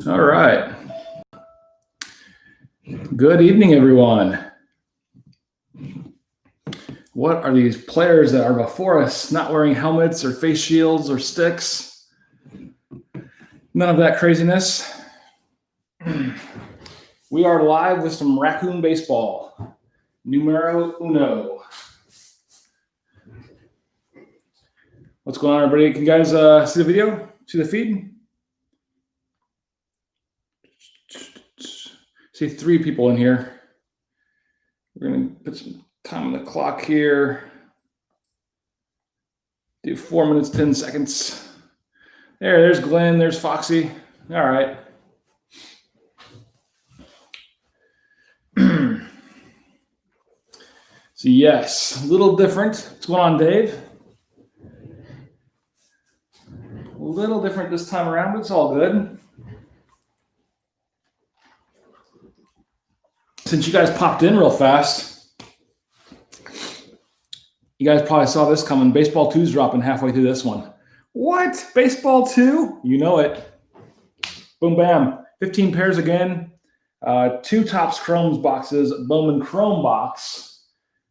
All right. Good evening, everyone. What are these players that are before us not wearing helmets or face shields or sticks? None of that craziness. We are live with some Raccoon baseball. Numero uno. What's going on, everybody? Can you guys see the video? See the feed? See 3 people in here. We're going to put some time on the clock here. Do 4 minutes, 10 seconds. There's Glenn. There's Foxy. All right. So yes, a little different. What's going on, Dave? A little different this time around, but it's all good. Since you guys popped in real fast, you guys probably saw this coming. Baseball 2's dropping halfway through this one. What? Baseball 2? You know it. Boom, bam. 15 pairs again. 2 Topps Chromes boxes, Bowman Chrome box.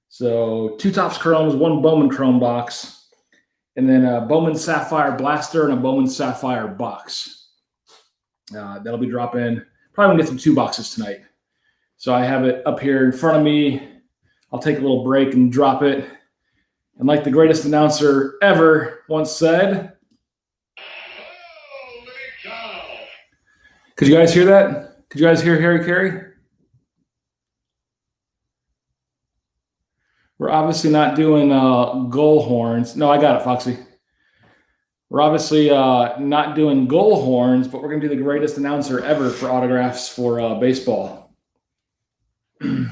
So 2 Topps Chromes, 1 Bowman Chrome box, and then a Bowman Sapphire Blaster and a Bowman Sapphire box. That'll be dropping. Probably going to get some 2 boxes tonight. So I have it up here in front of me. I'll take a little break and drop it. And like the greatest announcer ever once said, holy cow. Could you guys hear that? Could you guys hear Harry Carey? We're obviously not doing goal horns. No, I got it, Foxy. We're obviously not doing goal horns, but we're going to do the greatest announcer ever for autographs for baseball. Can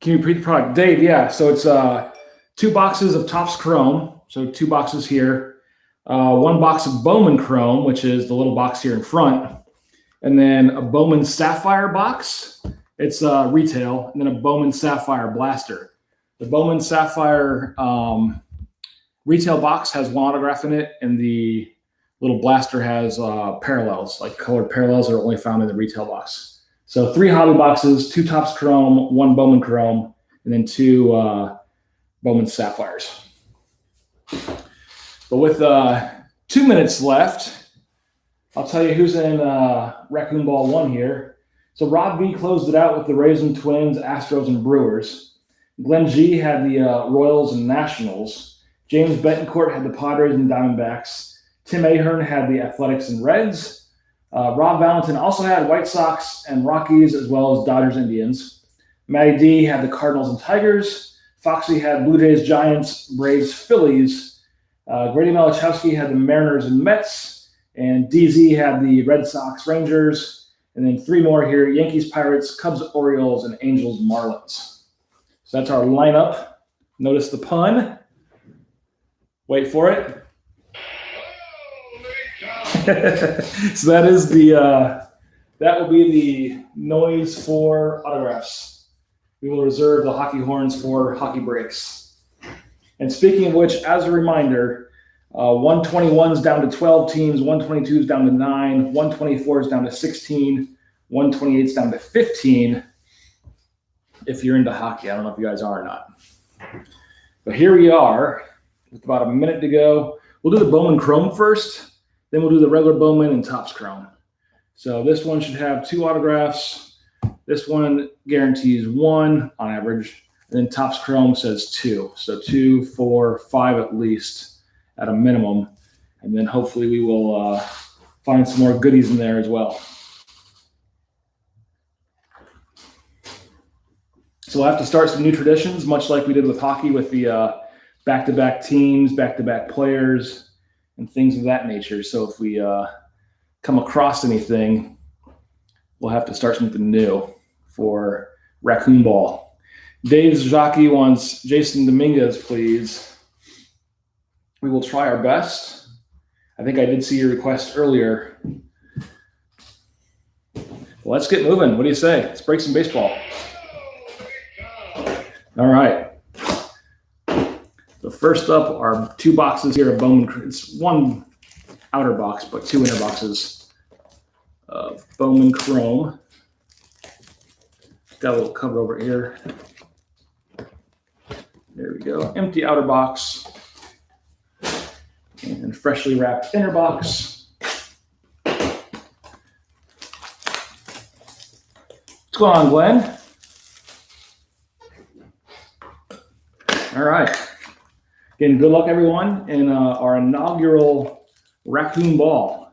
you repeat the product? Dave, yeah. So it's 2 boxes of Topps Chrome. So 2 boxes here. 1 box of Bowman Chrome, which is the little box here in front. And then a Bowman Sapphire box. It's retail. And then a Bowman Sapphire Blaster. The Bowman Sapphire retail box has 1 autograph in it. And the little blaster has parallels, like colored parallels that are only found in the retail box. So 3 hobby boxes, 2 Topps Chrome, 1 Bowman Chrome, and then 2 Bowman Sapphires. But with 2 minutes left, I'll tell you who's in Raccoon Ball 1 here. So Rob V closed it out with the Rays and Twins, Astros, and Brewers. Glenn G had the Royals and Nationals. James Betancourt had the Padres and Diamondbacks. Tim Ahern had the Athletics and Reds. Rob Valentin also had White Sox and Rockies, as well as Dodgers, Indians. Matty D had the Cardinals and Tigers. Foxy had Blue Jays, Giants, Braves, Phillies. Grady Malachowski had the Mariners and Mets. And DZ had the Red Sox, Rangers. And then 3 more here: Yankees, Pirates, Cubs, Orioles, and Angels, Marlins. So that's our lineup. Notice the pun. Wait for it. So that is that will be the noise for autographs. We will reserve the hockey horns for hockey breaks. And speaking of which, as a reminder, 121's down to 12 teams, 122's down to 9, 124's down to 16, 128's down to 15. If you're into hockey, I don't know if you guys are or not. But here we are with about a minute to go. We'll do the Bowman Chrome first. Then we'll do the regular Bowman and Topps Chrome. So this one should have 2 autographs. This one guarantees 1 on average. And then Topps Chrome says 2. So 2, 4, 5 at least at a minimum. And then hopefully we will find some more goodies in there as well. So we'll have to start some new traditions, much like we did with hockey with the back-to-back teams, back-to-back players, and things of that nature. So if we come across anything, we'll have to start something new for Raccoon Ball. Dave Zaki wants Jason Dominguez, please. We will try our best. I think I did see your request earlier. Well, let's get moving. What do you say? Let's break some baseball. All right. So first up are 2 boxes here of Bowman. It's 1 outer box, but 2 inner boxes of Bowman Chrome. Got a little cover over here. There we go. Empty outer box. And freshly wrapped inner box. What's going on, Glenn? All right. Again, good luck, everyone, in our inaugural Raccoon ball.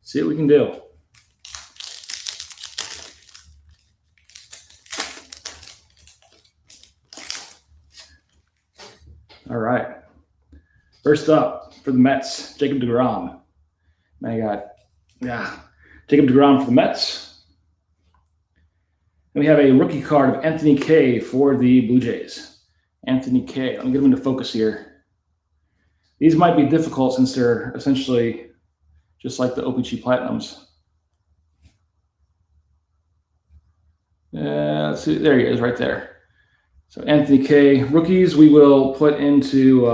See what we can do. All right. First up for the Mets, Jacob deGrom. I got, Jacob deGrom for the Mets. And we have a rookie card of Anthony Kay for the Blue Jays. Anthony Kay. Let me get him into focus here. These might be difficult since they're essentially just like the OPC Platinums. Let's see. There he is right there. So Anthony Kay. Rookies we will put into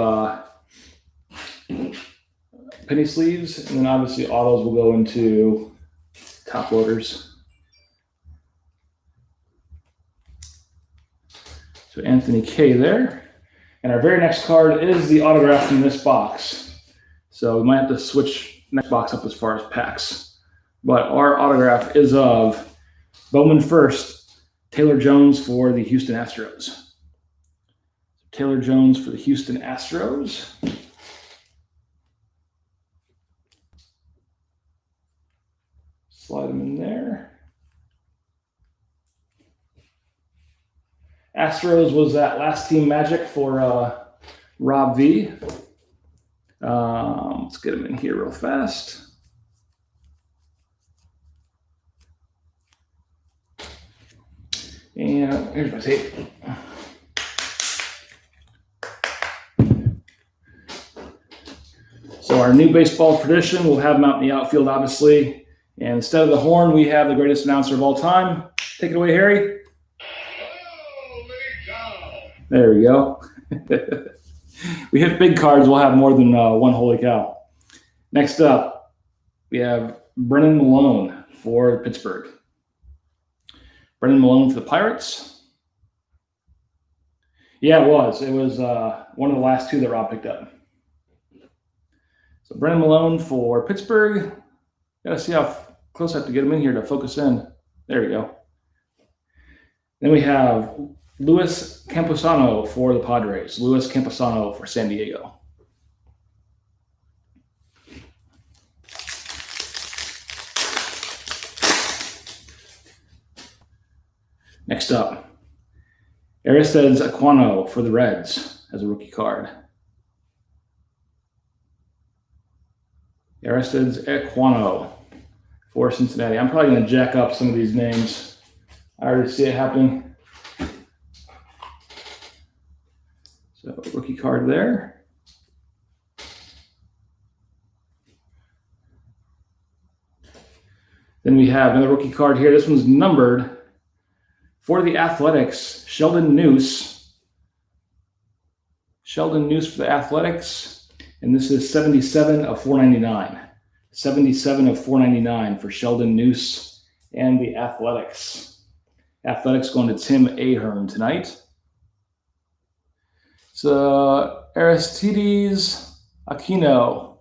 penny sleeves, and then obviously autos will go into top loaders. So Anthony Kay there. And our very next card is the autograph from this box. So we might have to switch next box up as far as packs. But our autograph is of Bowman first, Taylor Jones for the Houston Astros. Taylor Jones for the Houston Astros. Slide them in there. Astros was that last team magic for Rob V. Let's get him in here real fast. And here's my tape. So our new baseball tradition, we'll have him out in the outfield, obviously. And instead of the horn, we have the greatest announcer of all time. Take it away, Harry. There we go. We hit big cards, we'll have more than one holy cow. Next up, we have Brennan Malone for Pittsburgh. Brennan Malone for the Pirates. Yeah, it was. It was one of the last two that Rob picked up. So Brennan Malone for Pittsburgh. Got to see how close I have to get him in here to focus in. There we go. Then we have Luis Camposano for the Padres. Luis Camposano for San Diego. Next up, Aristides Aquino for the Reds as a rookie card. Aristides Aquino for Cincinnati. I'm probably going to jack up some of these names. I already see it happening. So rookie card there. Then we have another rookie card here. This one's numbered for the Athletics. Sheldon Noose. Sheldon Noose for the Athletics. And this is 77 of 499. 77 of 499 for Sheldon Noose and the Athletics. Athletics going to Tim Ahern tonight. So Aristides Aquino.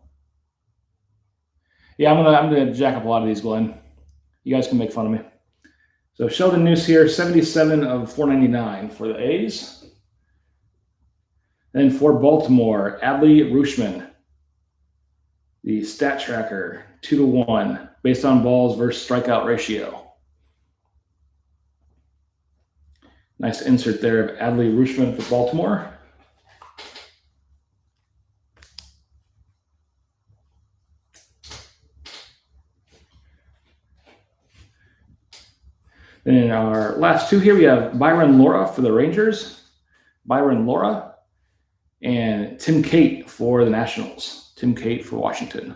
Yeah, I'm gonna jack up a lot of these, Glenn. You guys can make fun of me. So Sheldon Noose here, 77 of 499 for the A's. Then for Baltimore, Adley Rutschman, the stat tracker, 2-1, based on balls versus strikeout ratio. Nice insert there of Adley Rutschman for Baltimore. Then in our last two here, we have Byron Laura for the Rangers. Byron Laura. And Tim Cate for the Nationals. Tim Cate for Washington.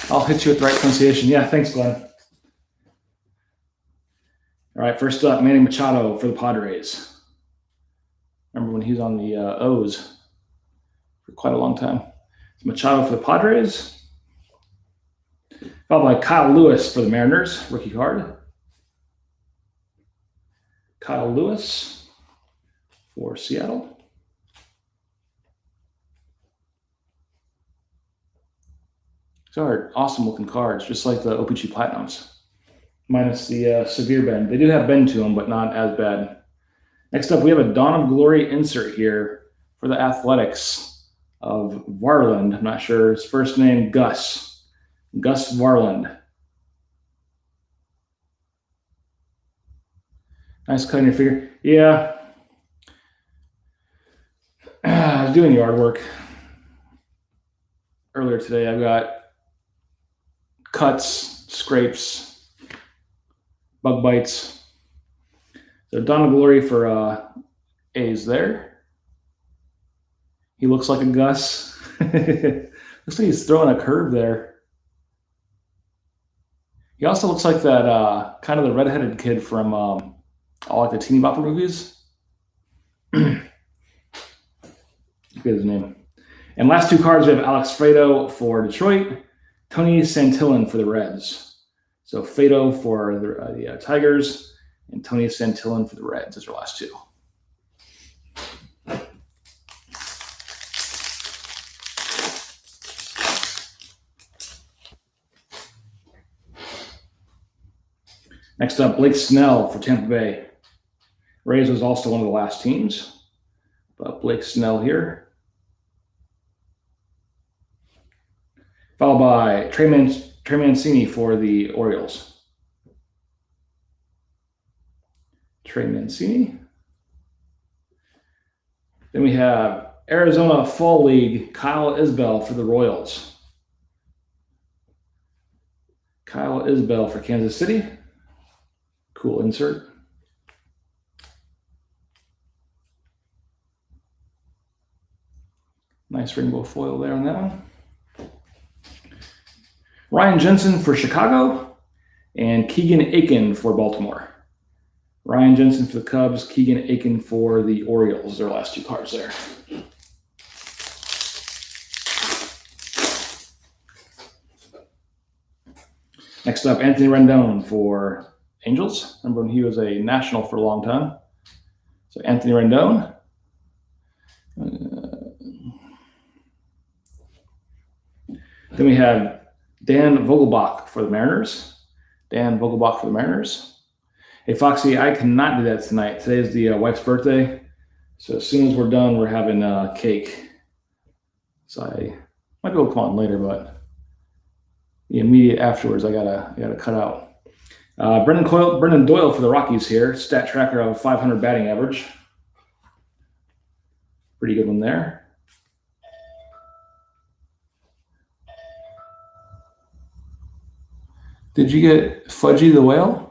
I'll hit you with the right pronunciation. Yeah, thanks, Glenn. All right, first up, Manny Machado for the Padres. Remember when he was on the O's? for quite a long time. It's Machado for the Padres. Followed by Kyle Lewis for the Mariners, rookie card. Kyle Lewis for Seattle. These are awesome looking cards, just like the OPG Platinums, minus the severe bend. They do have bend to them, but not as bad. Next up, we have a Dawn of Glory insert here for the Athletics of Varland. I'm not sure his first name, Gus Varland. Nice cut in your figure. Yeah. I was doing yard work earlier today. I've got cuts, scrapes, bug bites. So Dawn of Glory for A's there. He looks like a Gus. Looks like he's throwing a curve there. He also looks like that kind of the redheaded kid from all like the Teeny Bopper movies. Forget his name. And last two cards, we have Alex Fredo for Detroit, Tony Santillan for the Reds. So Fredo for the Tigers, and Tony Santillan for the Reds. Those are the last two. Next up, Blake Snell for Tampa Bay. Rays was also one of the last teams, but Blake Snell here. Followed by Trey Mancini for the Orioles. Trey Mancini. Then we have Arizona Fall League, Kyle Isbell for the Royals. Kyle Isbell for Kansas City. Cool insert. Nice rainbow foil there on that one. Ryan Jensen for Chicago and Keegan Aiken for Baltimore. Ryan Jensen for the Cubs, Keegan Aiken for the Orioles. Their last two cards there. Next up, Anthony Rendon for Angels. Remember when he was a national for a long time. So Anthony Rendon. Then we have Dan Vogelbach for the Mariners. Dan Vogelbach for the Mariners. Hey, Foxy, I cannot do that tonight. Today is the wife's birthday. So as soon as we're done, we're having cake. So I might be able to come on later, but the immediate afterwards, I gotta cut out. Brendan Doyle for the Rockies here. Stat tracker of 500 batting average. Pretty good one there. Did you get Fudgy the Whale?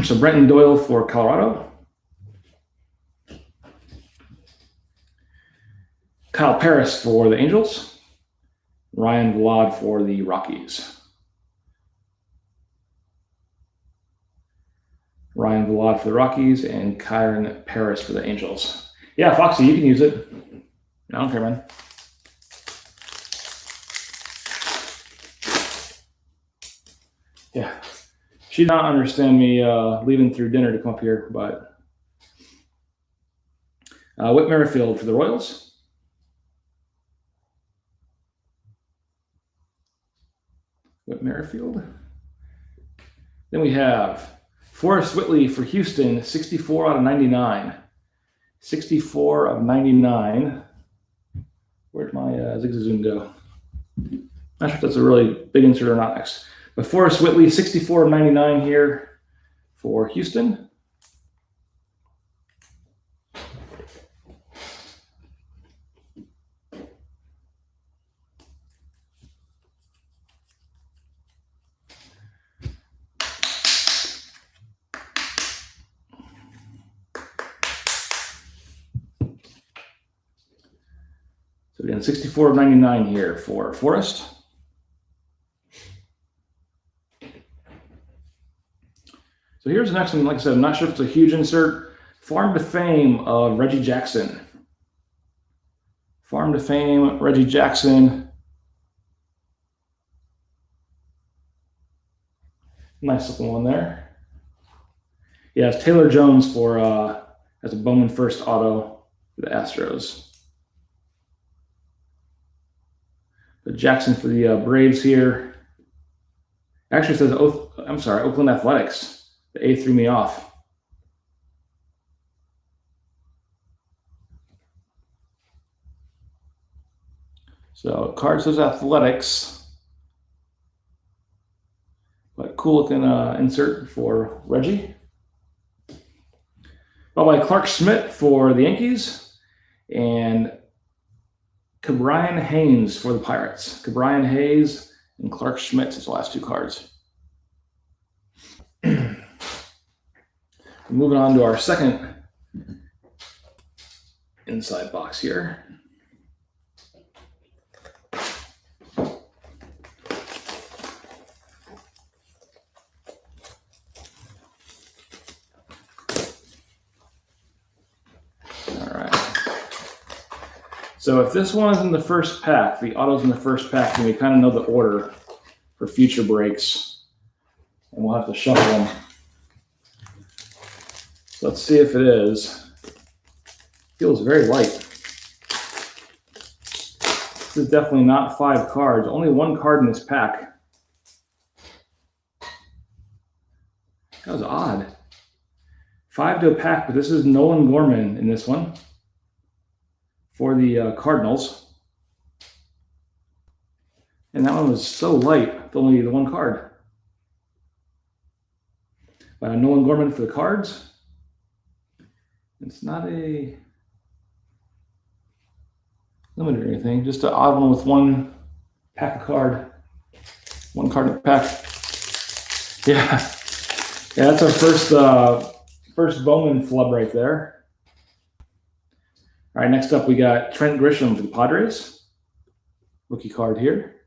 So Brenton Doyle for Colorado. Kyle Paris for the Angels. Ryan Vlad for the Rockies. Ryan Vlad for the Rockies and Kyron Paris for the Angels. Yeah, Foxy, you can use it. I don't care, man. Yeah. She did not understand me leaving through dinner to come up here, but Whit Merrifield for the Royals. Whit Merrifield. Then we have Forrest Whitley for Houston, 64 out of 99. 64 of 99. Where'd my Zigzazoom go? Not sure if that's a really big insert or not next. But Forrest Whitley, 64 of 99 here for Houston. So again, 64 of 99 here for Forrest. So here's the next one. Like I said, I'm not sure if it's a huge insert. Farm to Fame of Reggie Jackson. Farm to Fame, Reggie Jackson. Nice looking one there. Yeah, it's Taylor Jones for as a Bowman first auto for the Astros. But Jackson for the Braves here. Actually says, I'm sorry, Oakland Athletics. The A threw me off. So card says Athletics. But cool looking insert for Reggie. By Clark Schmidt for the Yankees. And Cabrian Haynes for the Pirates. Cabrian Hayes and Clark Schmidt is the last two cards. Moving on to our second inside box here. So if this one is in the first pack, the auto's in the first pack, then we kind of know the order for future breaks. And we'll have to shuffle them. So let's see if it is. Feels very light. This is definitely not 5 cards. Only 1 card in this pack. That was odd. 5 to a pack, but this is Nolan Gorman in this one for the Cardinals. And that one was so light, with only the 1 card. Nolan Gorman for the Cards. It's not a limited or anything, just an odd one with 1 pack of card. 1 card in the pack. Yeah, that's our first Bowman flub right there. All right, next up we got Trent Grisham for the Padres. Rookie card here.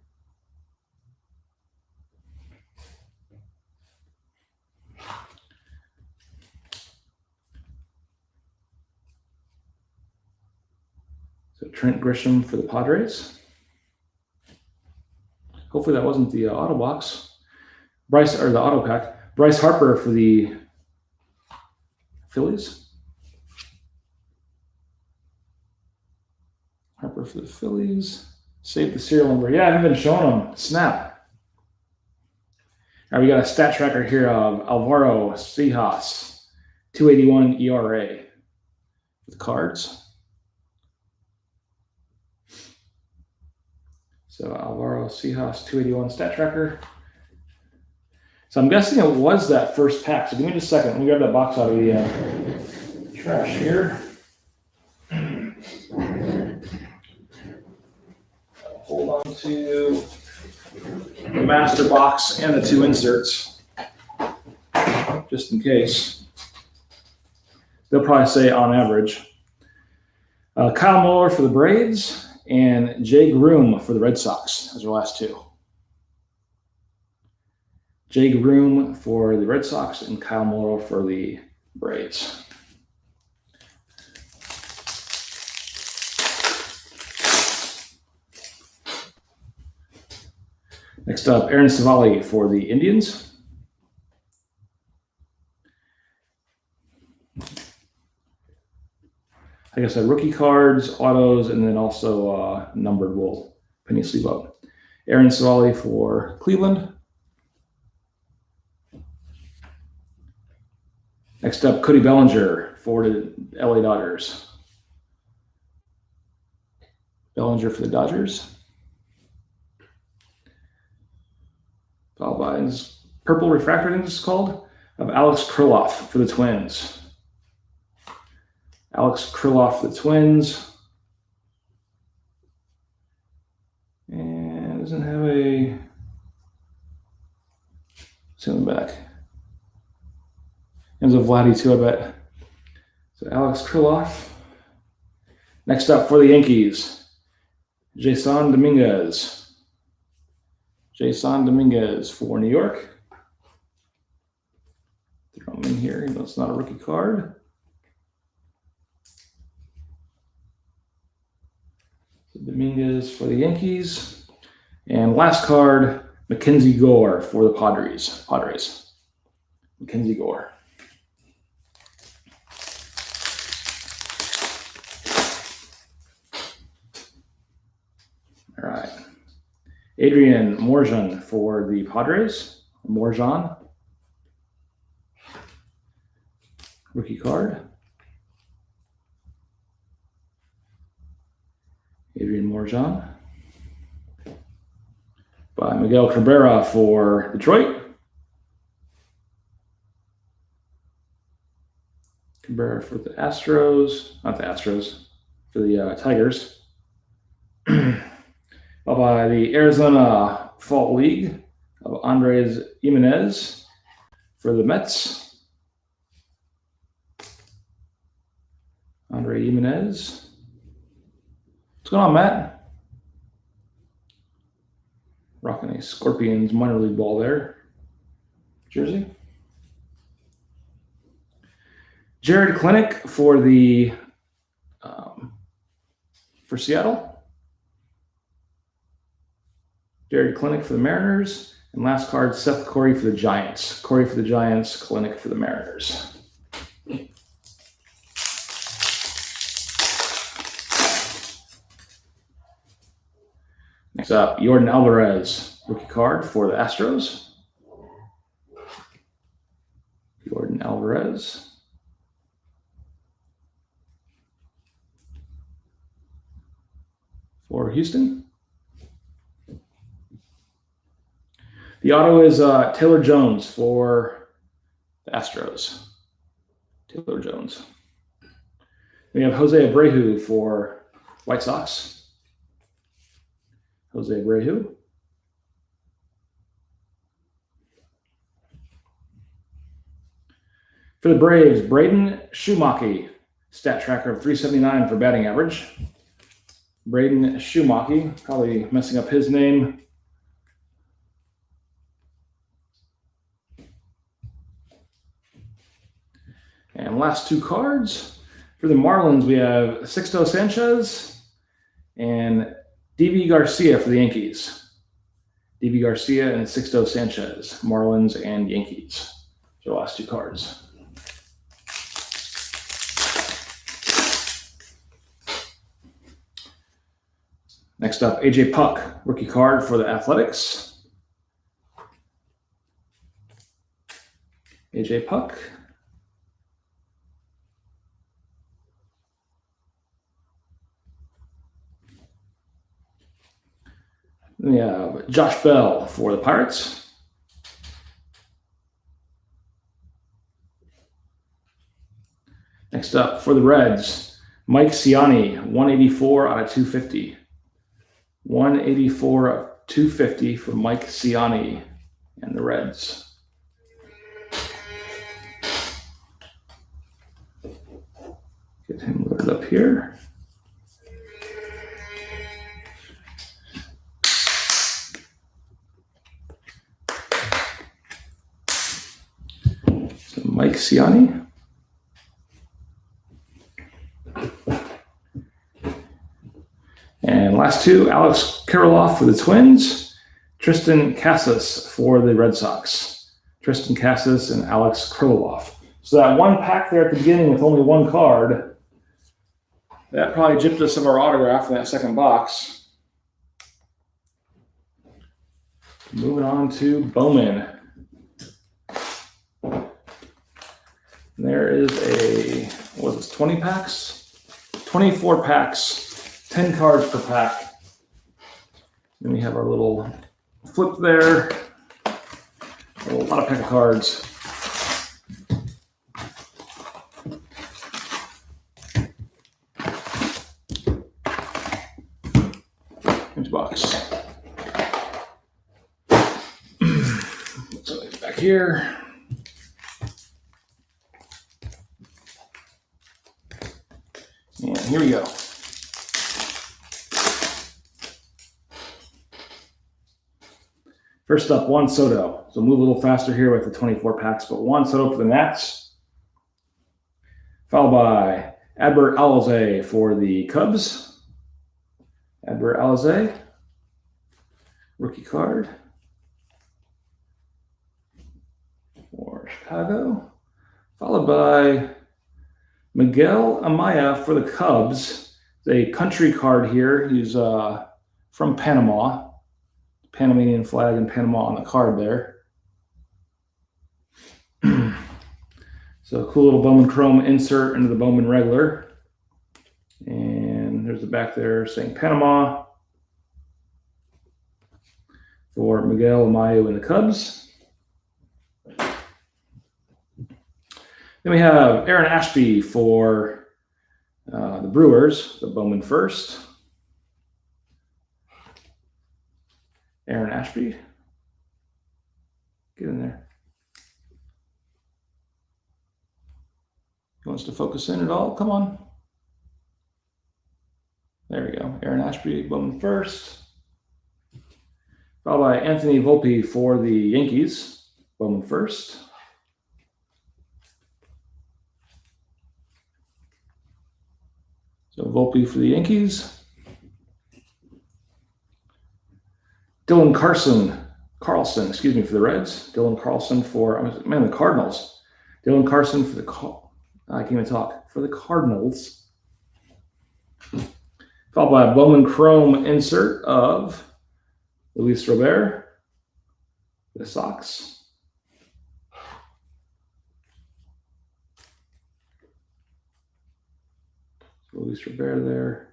So Trent Grisham for the Padres. Hopefully that wasn't the auto box. The auto pack. Bryce Harper for the Phillies. Harper for the Phillies. Save the serial number. Yeah, I haven't been showing them. Snap. All right, we got a stat tracker here of Alvaro Seijas, 281 ERA with cards. So Alvaro Seijas, 281 stat tracker. So I'm guessing it was that first pack. So give me just a second. Let me grab that box out of the trash here. Hold on to the master box and the 2 inserts, just in case. They'll probably say on average. Kyle Muller for the Braves and Jay Groom for the Red Sox as our last 2. Jay Groom for the Red Sox and Kyle Muller for the Braves. Next up, Aaron Savali for the Indians. Like I said, rookie cards, autos, and then also numbered will penny sleeve up. Aaron Savali for Cleveland. Next up, Cody Bellinger for the LA Dodgers. Bellinger for the Dodgers. Followed by this purple refractor, I think this is called, of Alex Kirilloff for the Twins. Alex Kirilloff for the Twins. And doesn't have a in the back. And there's a Vladdy too, I bet. So Alex Kirilloff. Next up for the Yankees, Jason Dominguez. Jason Dominguez for New York. Throw him in here, even though it's not a rookie card. Dominguez for the Yankees. And last card, Mackenzie Gore for the Padres. Mackenzie Gore. All right. Adrian Morjan for the Padres. Morjan. Rookie card. Adrian Morjan. By Miguel Cabrera for Detroit. Cabrera for the Astros. Not the Astros. For the Tigers. By the Arizona Fall League of Andres Jimenez for the Mets. Andre Jimenez. What's going on, Matt? Rocking a Scorpions minor league ball there. Jersey. Jared Klinick for the for Seattle. Jared Klinick for the Mariners. And last card, Seth Corey for the Giants. Corey for the Giants, Klinick for the Mariners. Next up, Jordan Alvarez, rookie card for the Astros. Jordan Alvarez. For Houston. The auto is Taylor Jones for the Astros. Taylor Jones. We have Jose Abreu for White Sox. Jose Abreu. For the Braves, Braden Shumaki, stat tracker of 379 for batting average. Braden Shumaki, probably messing up his name. And last two cards. For the Marlins, we have Sixto Sanchez and D.B. Garcia for the Yankees. D.B. Garcia and Sixto Sanchez, Marlins and Yankees. So last two cards. Next up, A.J. Puck, rookie card for the Athletics. A.J. Puck. Then we have Josh Bell for the Pirates. Next up, for the Reds, Mike Ciani, 184 out of 250. 184 of 250 for Mike Ciani and the Reds. Get him loaded up here. So Mike Ciani. And last two, Alex Kirilloff for the Twins, Tristan Casas for the Red Sox. Tristan Casas and Alex Kirilloff. So that one pack there at the beginning with only one card, that probably gypped us of our autograph in that second box. Moving on to Bowman. There is a, what was this, 20 packs? 24 packs. 10 cards per pack. Then we have our little flip there. A lot of pack of cards. Empty box. So back here. And here we go. First up, Juan Soto. So move a little faster here with the 24 packs, but Juan Soto for the Nats. Followed by Adbert Alzolay for the Cubs. Adler Alize, rookie card for Chicago, followed by Miguel Amaya for the Cubs. It's a country card here. He's from Panama. Panamanian flag in Panama on the card there. So a cool little Bowman Chrome insert into the Bowman regular. And there's the back there saying Panama for Miguel Amaya and the Cubs. Then we have Aaron Ashby for the Brewers, the Bowman first. Aaron Ashby. Get in there. He wants to focus in at all? Come on. There we go. Aaron Ashby, Bowman first. Followed by Anthony Volpe for the Yankees, Bowman first. So Volpe for the Yankees. Dylan Carlson, for the Reds. Dylan Carlson for, the Cardinals. Dylan Carlson for I can't even talk, for the Cardinals. Followed by a Bowman Chrome insert of Luis Robert, the Sox. Luis Robert there.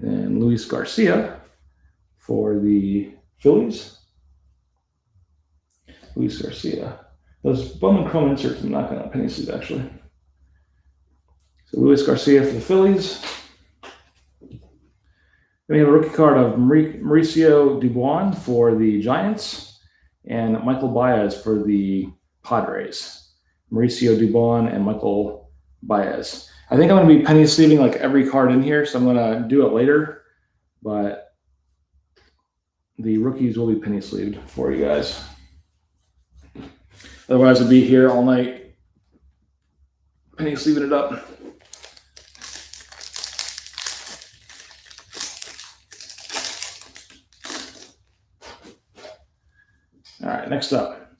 And Luis Garcia for the Phillies. Luis Garcia. Those Bowman Chrome inserts I'm not going to penny sleeve actually. So Luis Garcia for the Phillies. Then we have a rookie card of Mauricio Dubois for the Giants and Michael Baez for the Padres. Mauricio Dubois and Michael Baez. I think I'm going to be penny sleeving like every card in here, so I'm going to do it later. But the rookies will be penny sleeved for you guys. Otherwise, I'll be here all night penny sleeving it up. All right, next up,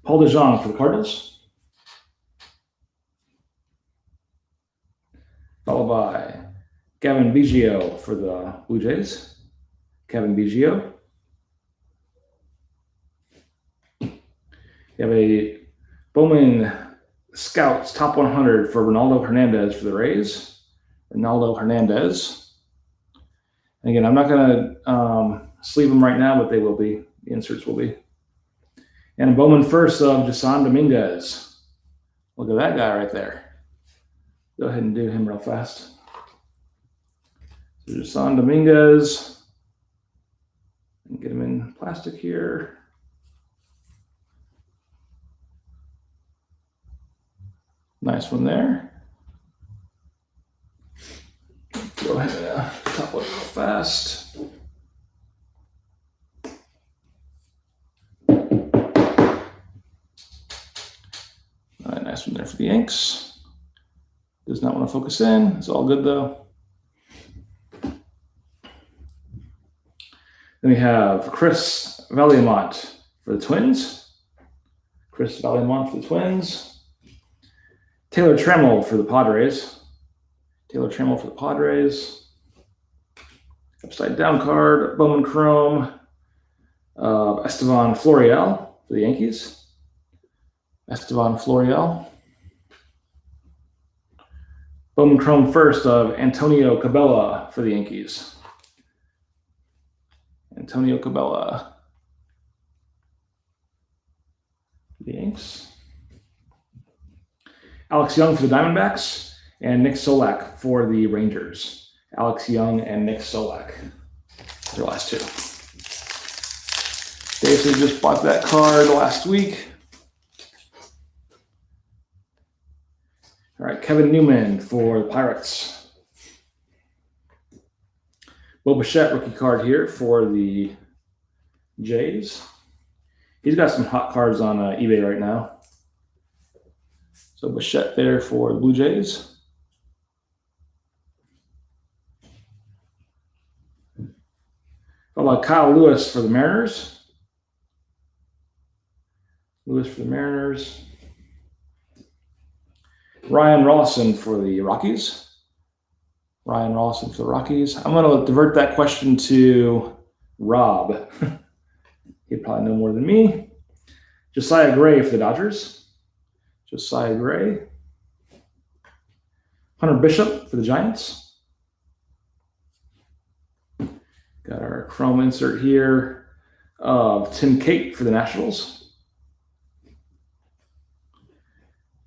Paul DeJong for the Cardinals. Followed by Gavin Biggio for the Blue Jays. Kevin Biggio. You have a Bowman Scouts Top 100 for Ronaldo Hernandez for the Rays. Ronaldo Hernandez. And again, I'm not going to sleeve them right now, but they will be. The inserts will be. And a Bowman first of Jason Dominguez. Look at that guy right there. Go ahead and do him real fast. So Jason Dominguez. And get him in plastic here. Nice one there. Go ahead and top load real fast. All right, nice one there for the Yanks. Does not want to focus in. It's all good though. Then we have Chris Valiamont for the Twins. Chris Valiamont for the Twins. Taylor Trammell for the Padres. Taylor Trammell for the Padres. Upside down card, Bowman Chrome. Estevan Florial for the Yankees. Estevan Florial. Bowman Chrome first of Antonio Cabela for the Yankees. Antonio Cabela. The Yanks. Alex Young for the Diamondbacks and Nick Solak for the Rangers. Alex Young and Nick Solak. Their last two. Basically just bought that card last week. All right, Kevin Newman for the Pirates. Bo Bichette rookie card here for the Jays. He's got some hot cards on eBay right now. So Bichette there for the Blue Jays. How about Kyle Lewis for the Mariners? Lewis for the Mariners. Ryan Rawson for the Rockies. Ryan Rawson for the Rockies. I'm going to divert that question to Rob. He'd probably know more than me. Josiah Gray for the Dodgers. Josiah Gray. Hunter Bishop for the Giants. Got our chrome insert here of Tim Cate for the Nationals.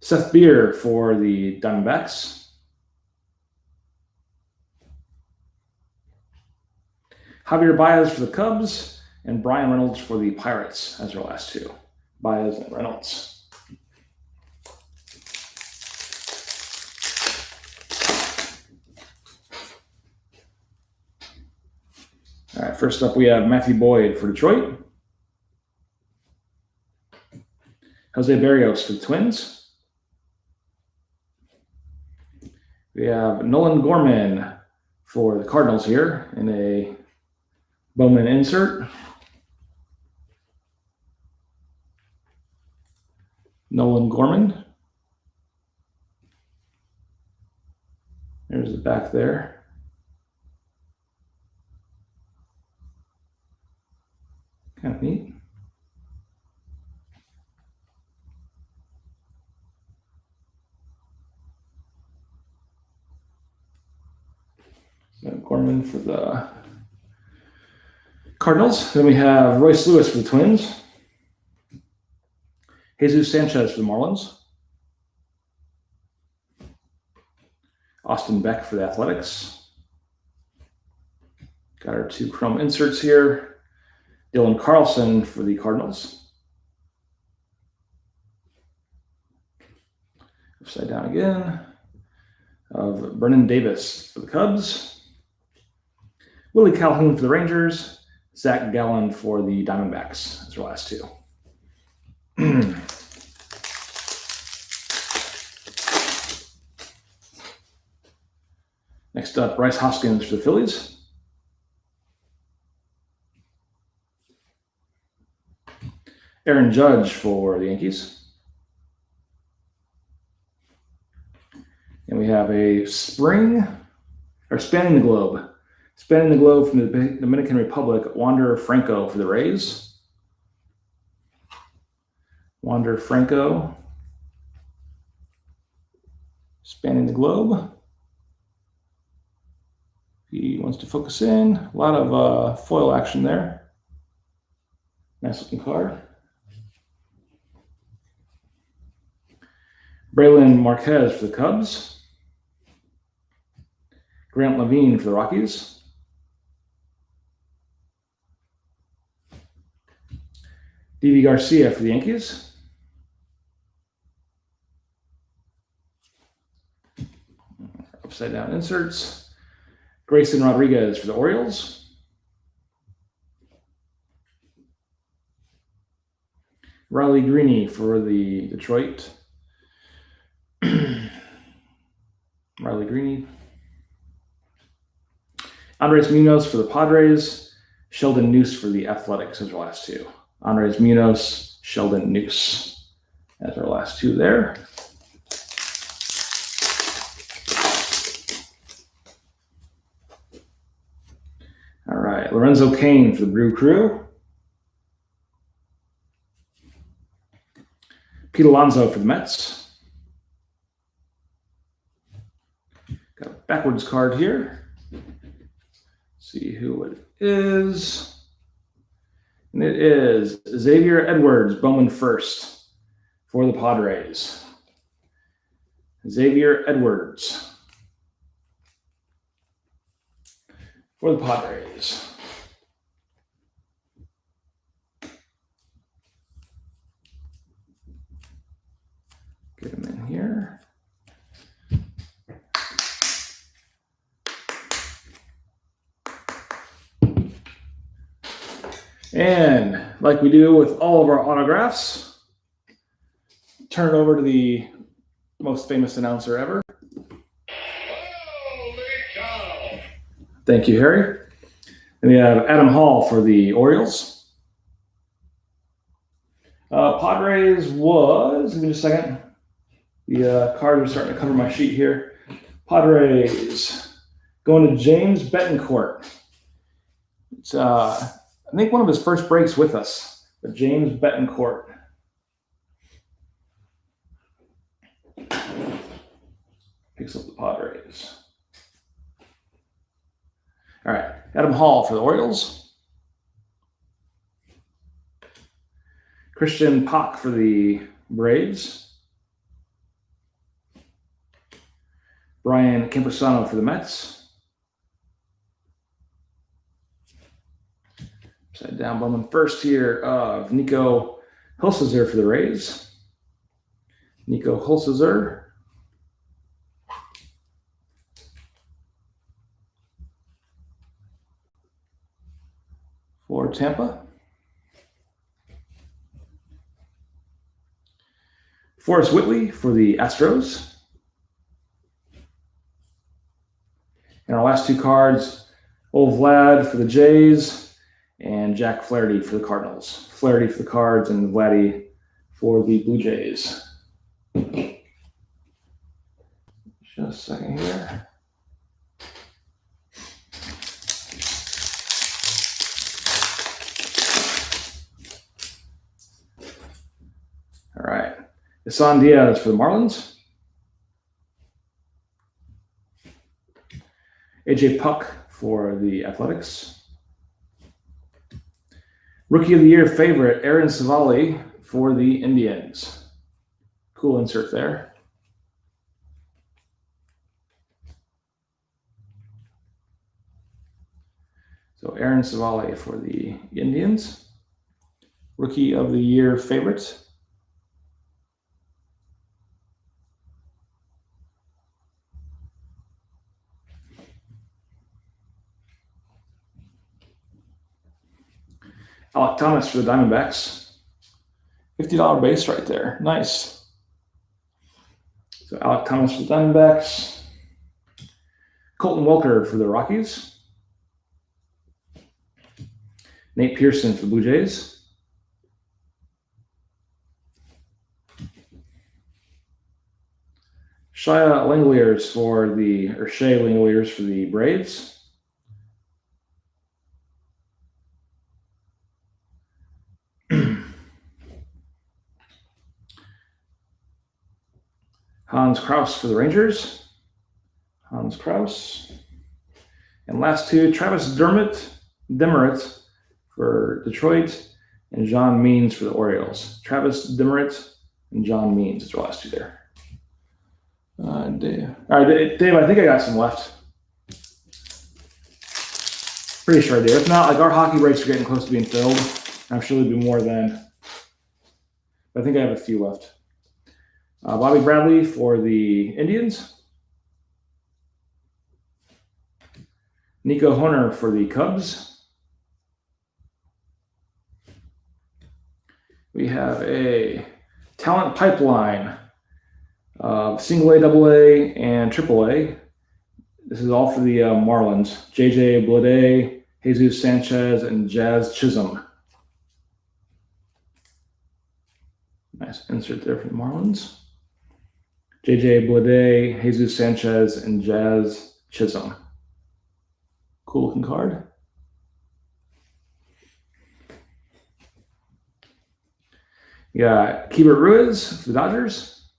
Seth Beer for the Diamondbacks. Javier Baez for the Cubs. And Brian Reynolds for the Pirates as our last two. Baez and Reynolds. All right, first up we have Matthew Boyd for Detroit. Jose Barrios for the Twins. We have Nolan Gorman for the Cardinals here in a Bowman insert. Nolan Gorman. There's the back there. Kind of neat. So Gorman for the Cardinals. Then we have Royce Lewis for the Twins. Jesus Sanchez for the Marlins. Austin Beck for the Athletics. Got our two chrome inserts here. Dylan Carlson for the Cardinals. Upside down again. Of Brennan Davis for the Cubs. Willie Calhoun for the Rangers. Zach Gallen for the Diamondbacks. That's our last two. Next up, Bryce Hoskins for the Phillies. Aaron Judge for the Yankees. And we have a spanning the globe from the Dominican Republic, Wander Franco for the Rays. Wander Franco, spanning the globe. He wants to focus in. A lot of foil action there. Nice looking card. Braylon Marquez for the Cubs. Grant Levine for the Rockies. Deivi Garcia for the Yankees. Upside down inserts. Grayson Rodriguez for the Orioles. Riley Greene for the Detroit. Riley Greene. Andres Munoz for the Padres. Sheldon Noose for the Athletics as our last two. Andres Munoz, Sheldon Noose as our last two there. All right, Lorenzo Cain for the Brew Crew. Pete Alonso for the Mets. Got a backwards card here. See who it is. And it is Xavier Edwards, Bowman first for the Padres. Xavier Edwards for the Padres. Get him in here. And like we do with all of our autographs, turn it over to the most famous announcer ever. Thank you, Harry. And we have Adam Hall for the Orioles. Padres was, give me just a second. The cards are starting to cover my sheet here. Padres going to James Betancourt. It's, I think, one of his first breaks with us, but James Betancourt. Picks up the Padres. All right, Adam Hall for the Orioles. Christian Pach for the Braves. Brian Camposano for the Mets. Upside down Bowman first here of Nico Hulsizer for the Rays. Nico Hulsizer. For Tampa. Forrest Whitley for the Astros. And our last two cards, Old Vlad for the Jays and Jack Flaherty for the Cardinals. Flaherty for the Cards and Vladdy for the Blue Jays. Just a second here. All right. Isan Diaz for the Marlins. AJ Puck for the Athletics. Rookie of the Year favorite, Aaron Savali for the Indians. Cool insert there. So Aaron Savali for the Indians. Rookie of the Year favorite. Alec Thomas for the Diamondbacks. $50 base right there. Nice. So Alec Thomas for the Diamondbacks. Colton Welker for the Rockies. Nate Pearson for the Blue Jays. Shea Langeliers for the Braves. Hans Kraus for the Rangers. Hans Kraus. And last two, Travis Demeritte for Detroit and John Means for the Orioles. Travis Demeritte and John Means is the last two there. Dave. All right, Dave, I think I got some left. Pretty sure I do. If not, like, our hockey breaks are getting close to being filled. I'm sure there'll be more then. But I think I have a few left. Bobby Bradley for the Indians. Nico Hoerner for the Cubs. We have a talent pipeline of single A, double A, and triple A. This is all for the Marlins. JJ Bleday, Jesus Sanchez, and Jazz Chisholm. Nice insert there for the Marlins. JJ Bleday, Jesus Sanchez, and Jazz Chisholm. Cool looking card. You got Keibert Ruiz for the Dodgers.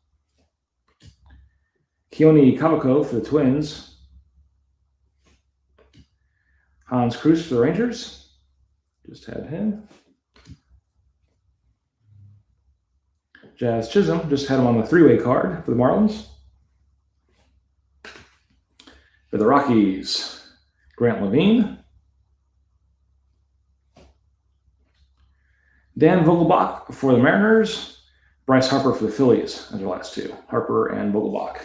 Keone Kavako for the Twins. Hans Cruz for the Rangers. Just had him. Jazz Chisholm, just had him on the three-way card for the Marlins. For the Rockies, Grant Levine. Dan Vogelbach for the Mariners. Bryce Harper for the Phillies as our last two. Harper and Vogelbach.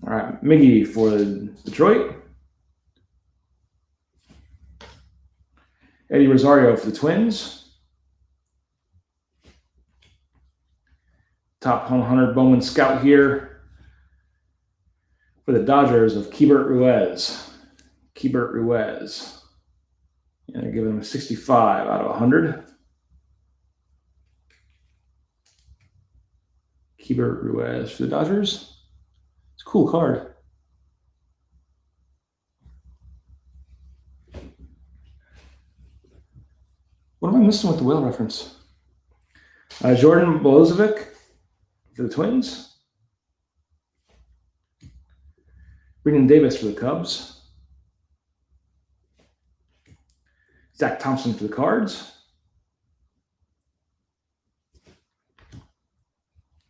All right, Miggy for Detroit. Eddie Rosario for the Twins. Top 100 Bowman Scout here for the Dodgers of Keibert Ruiz. Keibert Ruiz. And they're giving him 65 out of 100. Keibert Ruiz for the Dodgers. It's a cool card. What am I missing with the whale reference? Jordan Bolozovic for the Twins. Brennan Davis for the Cubs. Zach Thompson for the Cards.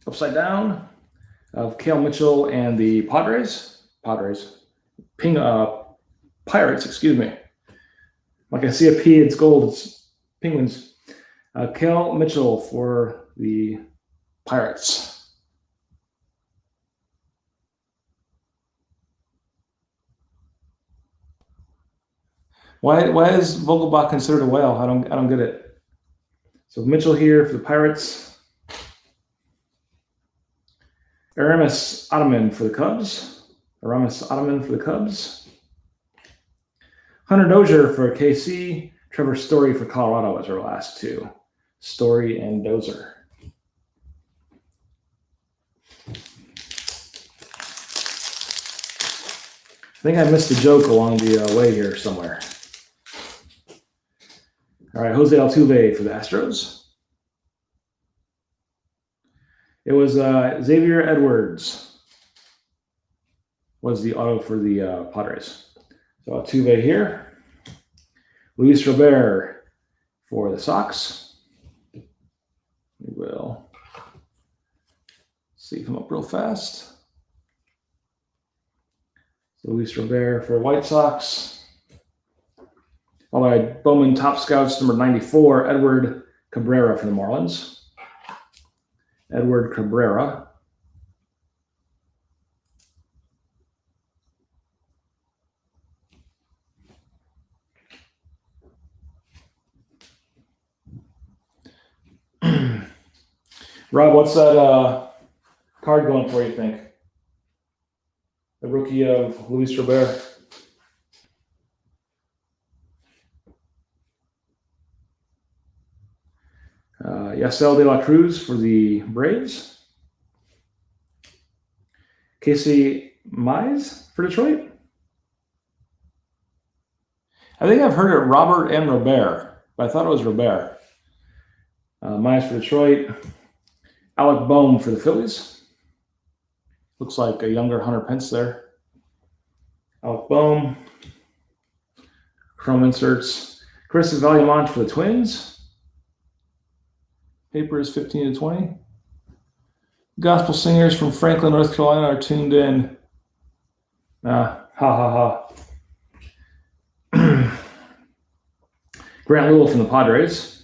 Upside down of Cale Mitchell and the Pirates, excuse me. Like I see a P, it's gold, it's Penguins. Cale Mitchell for the Pirates. Why is Vogelbach considered a whale? I don't get it. So Mitchell here for the Pirates. Aramis Ottoman for the Cubs. Hunter Dozier for KC. Trevor Story for Colorado as our last two. Story and Dozier. I think I missed a joke along the way here somewhere. All right, Jose Altuve for the Astros. It was Xavier Edwards was the auto for the Padres. So Altuve here. Luis Robert for the Sox. We will see him up real fast. So Luis Robert for White Sox. All right, Bowman Top Scouts number 94, Edward Cabrera for the Marlins. Edward Cabrera. Rob, what's that card going for, you think? The rookie of Luis Robert. Yasel De La Cruz for the Braves. Casey Mize for Detroit. I think I've heard it Robert and Robert, but I thought it was Robert. Mize for Detroit. Alec Bohm for the Phillies. Looks like a younger Hunter Pence there. Alec Bohm. Chrome inserts. Chris Valimont for the Twins. Paper is 15 to 20. Gospel singers from Franklin, North Carolina are tuned in. Grant Little from the Padres.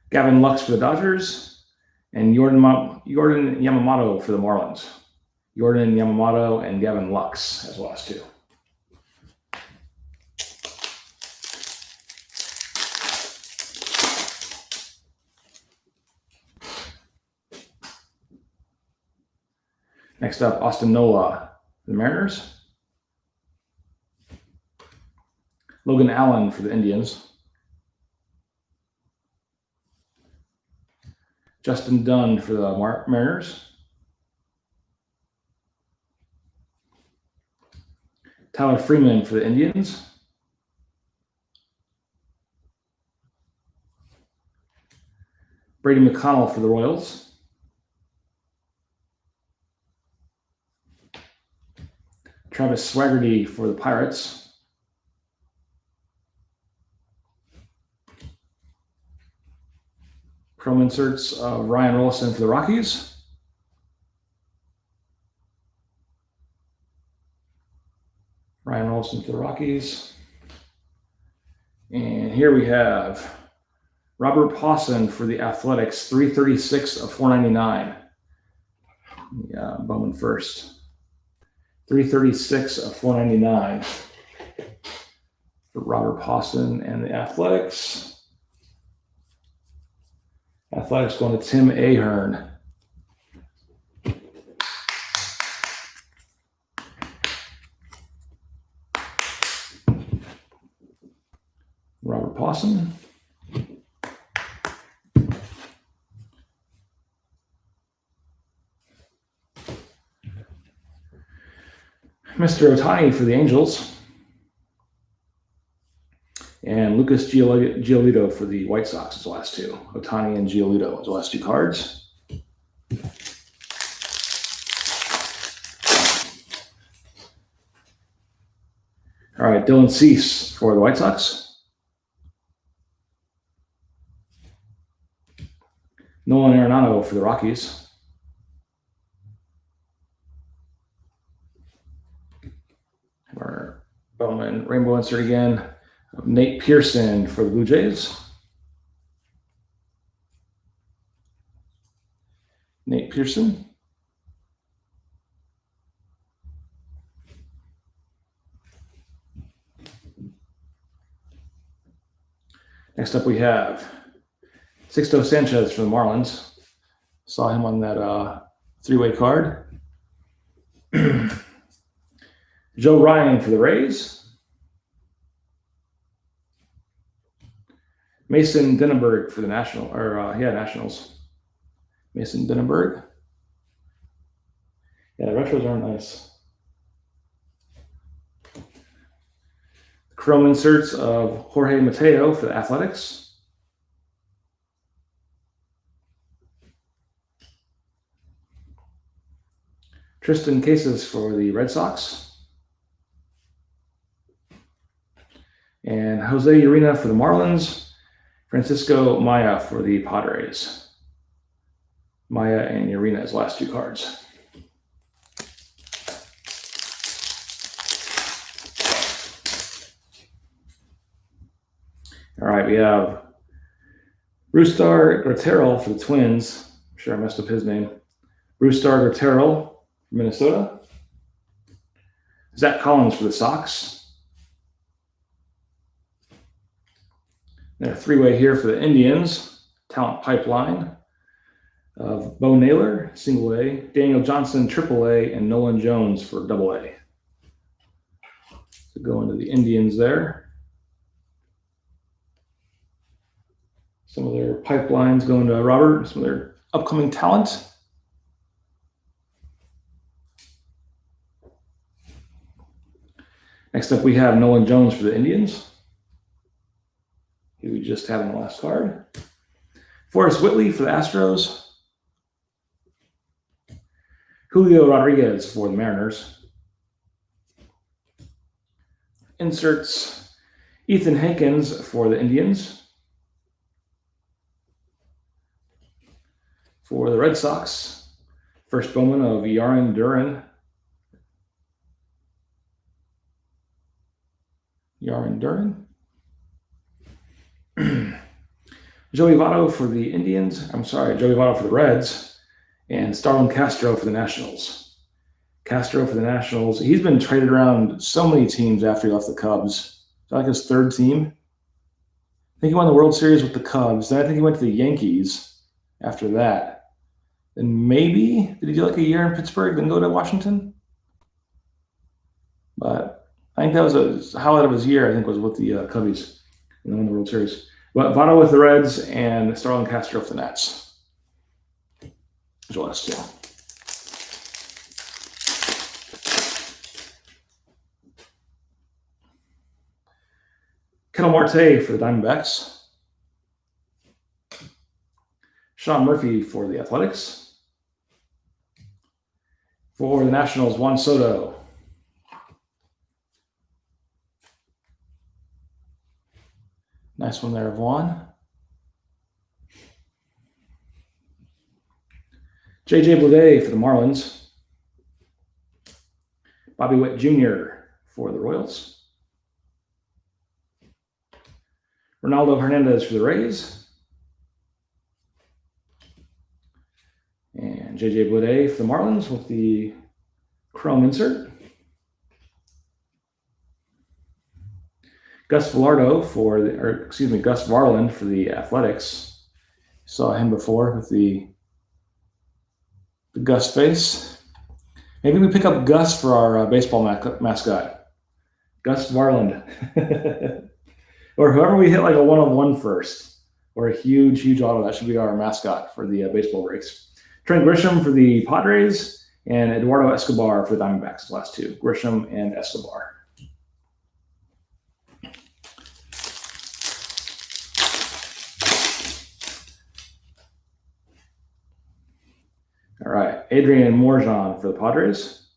Gavin Lux for the Dodgers. And Jordan Yamamoto for the Marlins. Jordan Yamamoto and Gavin Lux as the last two. Next up, Austin Nola for the Mariners. Logan Allen for the Indians. Justin Dunn for the Mariners. Tyler Freeman for the Indians. Brady McConnell for the Royals. Travis Swaggerty for the Pirates. Chrome inserts Ryan Rolston for the Rockies. Ryan Rolston for the Rockies. And here we have Robert Pawson for the Athletics, 336 of 499. Yeah, Bowman first. 336 of 499. Robert Posson and the Athletics. Athletics going to Tim Ahern. Robert Posson. Mr. Ohtani for the Angels. And Lucas Giolito for the White Sox is the last two. Ohtani and Giolito is the last two cards. All right, Dylan Cease for the White Sox. Nolan Arenado for the Rockies. Our Bowman rainbow insert again. Nate Pearson for the Blue Jays. Nate Pearson. Next up we have Sixto Sanchez for the Marlins. Saw him on that three-way card. Joe Ryan for the Rays. Mason Denenberg for the Nationals. Mason Denenberg. Yeah, the retros are nice. Chrome inserts of Jorge Mateo for the Athletics. Tristan Casas for the Red Sox. And Jose Urena for the Marlins. Francisco Maya for the Padres. Maya and Urena as last two cards. All right, we have Brusdar Graterol for the Twins. I'm sure I messed up his name. Brusdar Graterol for Minnesota. Zach Collins for the Sox. Then a three-way here for the Indians. Talent pipeline of Bo Naylor, single A, Daniel Johnson, triple A, and Nolan Jones for double A. So go into the Indians there. Some of their pipelines going to Robert, some of their upcoming talent. Next up, we have Nolan Jones for the Indians. Who we just had on the last card. Forrest Whitley for the Astros. Julio Rodriguez for the Mariners. Inserts Ethan Hankins for the Indians. For the Red Sox, first Bowman of Yaron Duran. Joey Votto for the Votto for the Reds, and Starlin Castro for the Nationals. He's been traded around so many teams after he left the Cubs. Is that like his third team? I think he won the World Series with the Cubs. Then I think he went to the Yankees after that. And maybe, did he do like a year in Pittsburgh, then go to Washington? But I think that was a highlight of his year, I think, was with the Cubbies and then won the World Series. But Votto with the Reds and Starlin Castro for the Nets. Those are the last two. Kendall Marte for the Diamondbacks. Sean Murphy for the Athletics. For the Nationals, Juan Soto. Nice one there, Juan. J.J. Bleday for the Marlins. Bobby Witt Jr. for the Royals. Ronaldo Hernandez for the Rays. And J.J. Bleday for the Marlins with the chrome insert. Gus Varland for the Athletics. Saw him before with the Gus face. Maybe we pick up Gus for our baseball mascot. Gus Varland. Or whoever we hit like a one-on-one first, or a huge auto. That should be our mascot for the baseball breaks. Trent Grisham for the Padres, and Eduardo Escobar for the Diamondbacks, the last two. Grisham and Escobar. All right, Adrian Morjan for the Padres.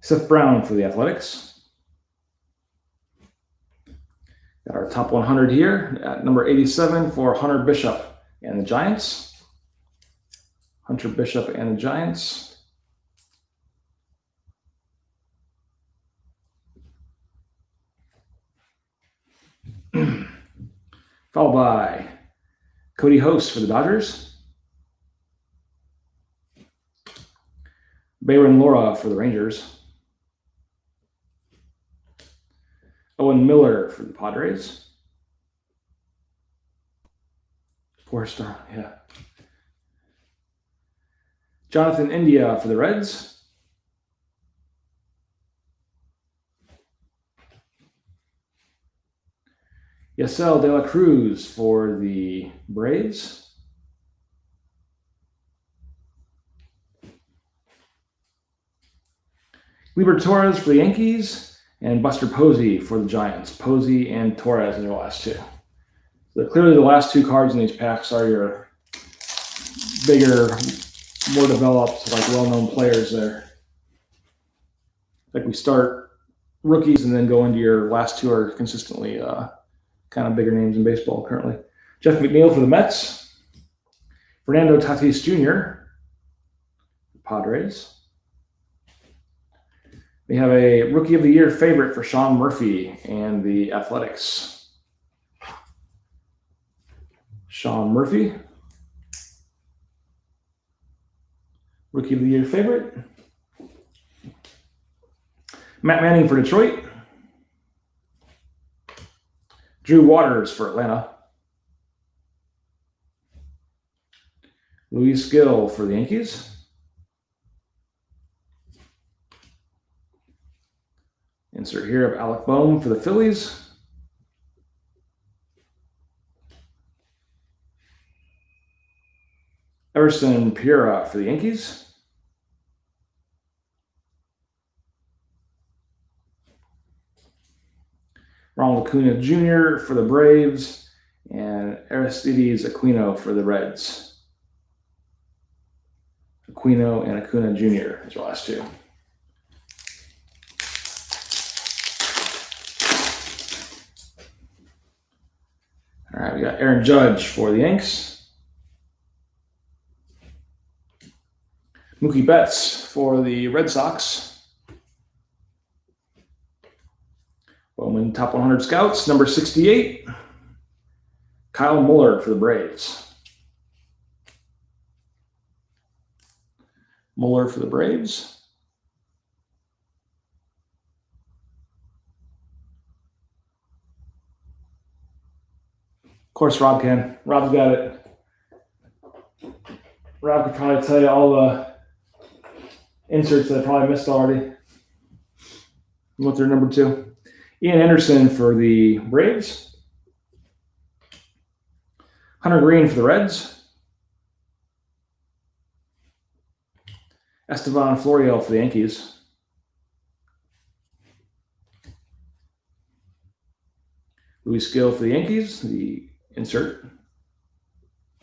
Seth Brown for the Athletics. Got our top 100 here at number 87 for Hunter Bishop and the Giants. Hunter Bishop and the Giants. Followed by Cody Host for the Dodgers. Bayron Lora for the Rangers. Owen Miller for the Padres. Poor star, yeah. Jonathan India for the Reds. Yasel De La Cruz for the Braves. Lieber Torres for the Yankees, and Buster Posey for the Giants. Posey and Torres in the last two. So clearly the last two cards in these packs are your bigger, more developed, like well-known players there. Like we start rookies and then go into your last two are consistently kind of bigger names in baseball currently. Jeff McNeil for the Mets. Fernando Tatis Jr. Padres. We have a Rookie of the Year favorite for Sean Murphy and the Athletics. Sean Murphy. Rookie of the Year favorite. Matt Manning for Detroit. Drew Waters for Atlanta. Luis Gill for the Yankees. Insert here of Alec Bohm for the Phillies. Everson Pereira for the Yankees. Ronald Acuna Jr. for the Braves, and Aristides Aquino for the Reds. Aquino and Acuna Jr. is the last two. All right, we got Aaron Judge for the Yanks. Mookie Betts for the Red Sox. Bowman Top 100 Scouts, number 68. Kyle Muller for the Braves. Muller for the Braves. Of course, Rob can. Rob's got it. Rob could probably tell you all the inserts that I probably missed already. What they're number 2. Ian Anderson for the Braves. Hunter Green for the Reds. Estevan Florial for the Yankees. Luis Gill for the Yankees, the insert.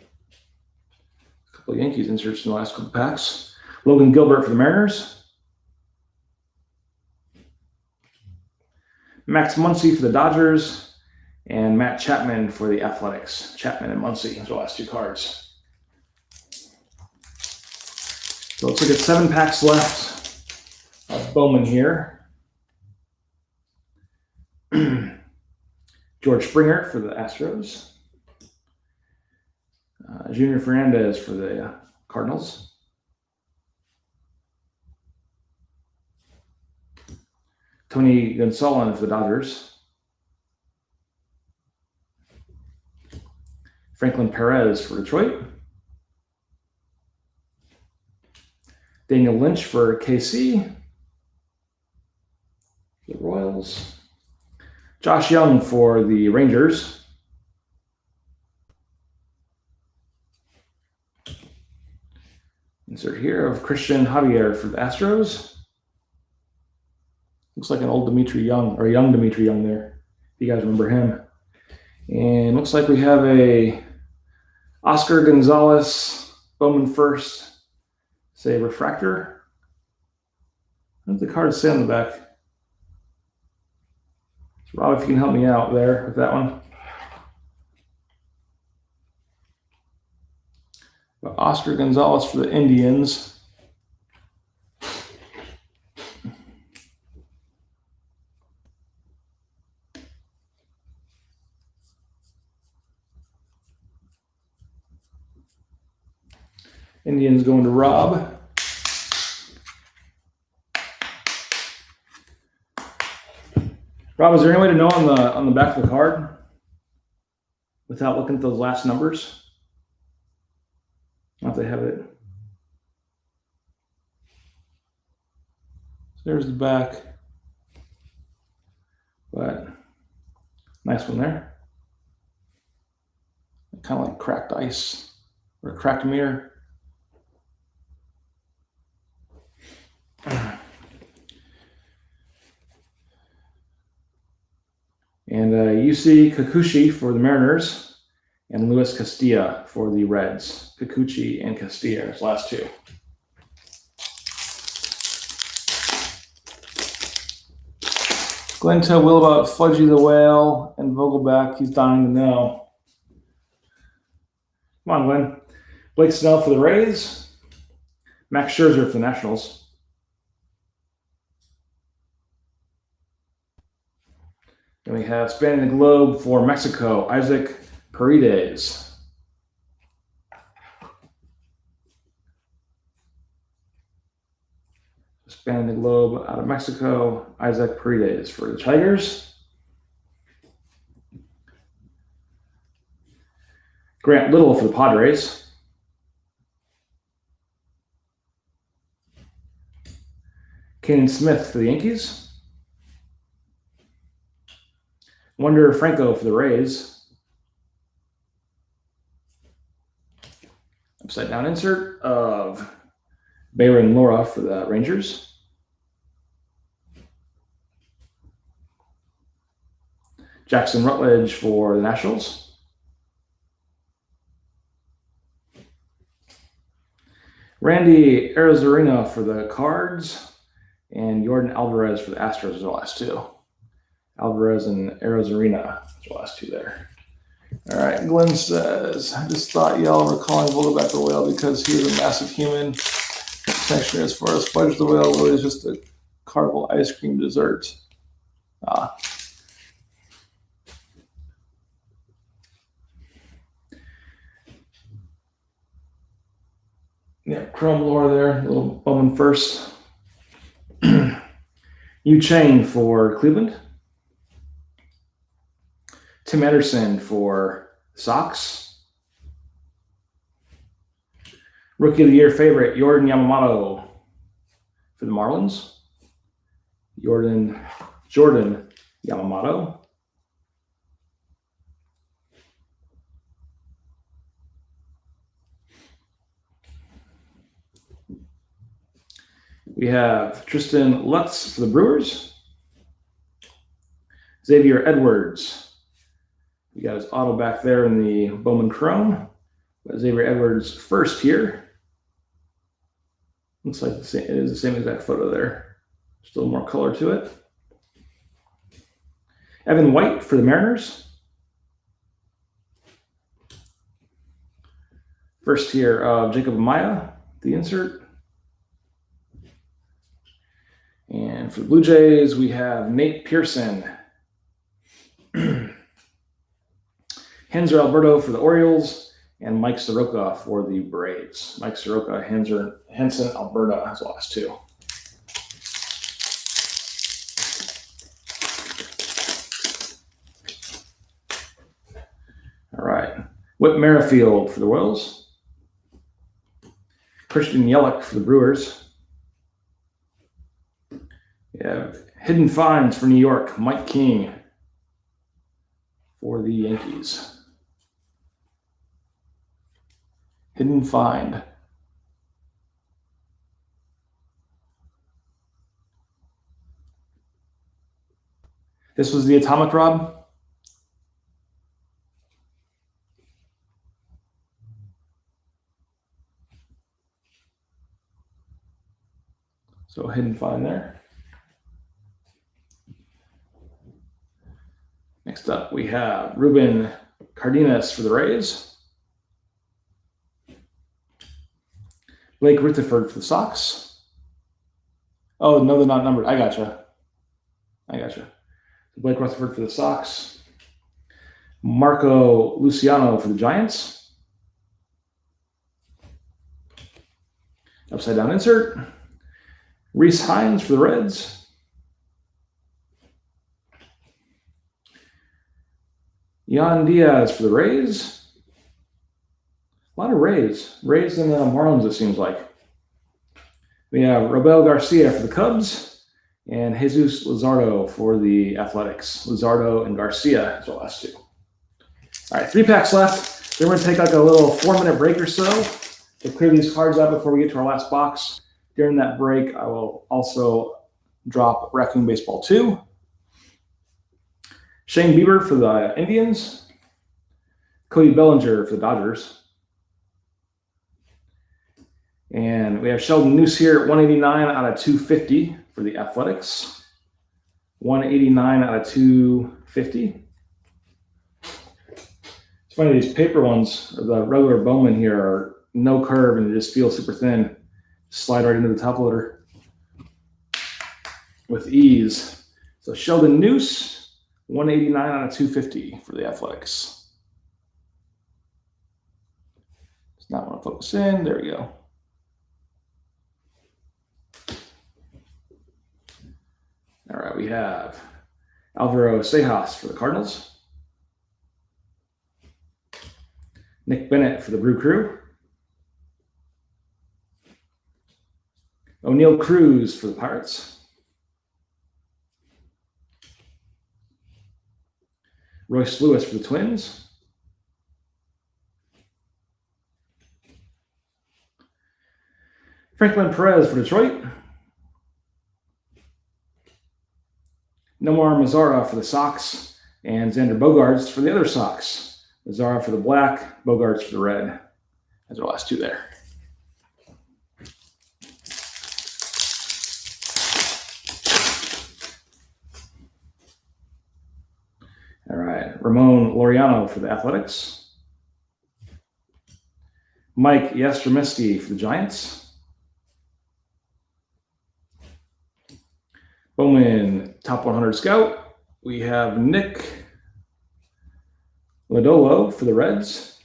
A couple of Yankees inserts in the last couple packs. Logan Gilbert for the Mariners. Max Muncy for the Dodgers, and Matt Chapman for the Athletics. Chapman and Muncy, those are the last two cards. So let's look at 7 packs left of Bowman here. George Springer for the Astros. Junior Fernandez for the Cardinals. Tony Gonsolin for the Dodgers. Franklin Perez for Detroit. Daniel Lynch for KC. The Royals. Josh Young for the Rangers. Insert here of Christian Javier for the Astros. Looks like an old Dimitri Young, or young Dimitri Young there, if you guys remember him. And looks like we have a Oscar Gonzalez, Bowman first, say refractor. I think the card say on the back. So Rob, if you can help me out there with that one. But Oscar Gonzalez for the Indians. Indians going to Rob. Rob, is there any way to know on the back of the card without looking at those last numbers? Not if they have it. So there's the back. But nice one there. Kind of like cracked ice or cracked mirror. And UC Kikuchi for the Mariners and Luis Castilla for the Reds. Kikuchi and Castilla, his last two. Glenn tell Will about Fudgy the Whale and Vogelback. He's dying to know. Come on, Glenn. Blake Snell for the Rays. Max Scherzer for the Nationals. Then we have spanning the globe for Mexico, Isaac Paredes. Spanning the globe out of Mexico, Isaac Paredes for the Tigers. Grant Little for the Padres. Kanan Smith for the Yankees. Wander Franco for the Rays. Upside down insert of Bayron Lora for the Rangers. Jackson Rutledge for the Nationals. Randy Arozarena for the Cards. And Jordan Alvarez for the Astros are the last two. Alvarez and Arozarena, the last two there. All right, Glenn says, I just thought y'all were calling Vogelback the Whale because he was a massive human. Actually, as far as Fudge the Whale, really is just a Carnival ice cream dessert. Yeah, Chrome lore there, a little Bowman first. Yu Chang for Cleveland. Tim Anderson for Sox. Rookie of the Year favorite, Jordan Yamamoto for the Marlins. Jordan Yamamoto. We have Tristan Lutz for the Brewers. Xavier Edwards. We got his auto back there in the Bowman Chrome. Got Xavier Edwards first here. Looks like it is the same exact photo there. Still more color to it. Evan White for the Mariners. First here of Jacob Amaya, the insert. And for the Blue Jays, we have Nate Pearson. Henzer Alberto for the Orioles, and Mike Soroka for the Braves. Mike Soroka, Henson Alberta has the last two. Whit Merrifield for the Royals. Christian Yelich for the Brewers. We have Hidden Finds for New York. Mike King for the Yankees. Hidden Find. This was the Atomic Rob. So Hidden Find there. Next up, we have Ruben Cardenas for the Rays. Blake Rutherford for the Sox. Oh, no, they're not numbered. I gotcha. Blake Rutherford for the Sox. Marco Luciano for the Giants. Upside down insert. Reese Hines for the Reds. Yan Diaz for the Rays. A lot of Rays. Rays and Marlins, it seems like. We have Robel Garcia for the Cubs and Jesus Luzardo for the Athletics. Luzardo and Garcia is the last two. All right, 3 packs left. Then we're going to take like a little 4-minute break or so to clear these cards out before we get to our last box. During that break, I will also drop Raccoon Baseball 2. Shane Bieber for the Indians. Cody Bellinger for the Dodgers. And we have Sheldon Noose here at 189 out of 250 for the Athletics. 189 out of 250. It's funny, these paper ones, the regular Bowman here, are no curve and they just feel super thin. Slide right into the top loader with ease. So Sheldon Noose, 189 out of 250 for the Athletics. Does not want to focus in. There we go. All right, we have Alvaro Sejas for the Cardinals. Nick Bennett for the Brew Crew. O'Neal Cruz for the Pirates. Royce Lewis for the Twins. Franklin Perez for Detroit. Nomar Mazara for the Sox. And Xander Bogaerts for the other Sox. Mazara for the black, Bogaerts for the red. Those are the last two there. All right, Ramon Laureano for the Athletics. Mike Yastrzemski for the Giants. Bowman Top 100 Scout. We have Nick Lodolo for the Reds.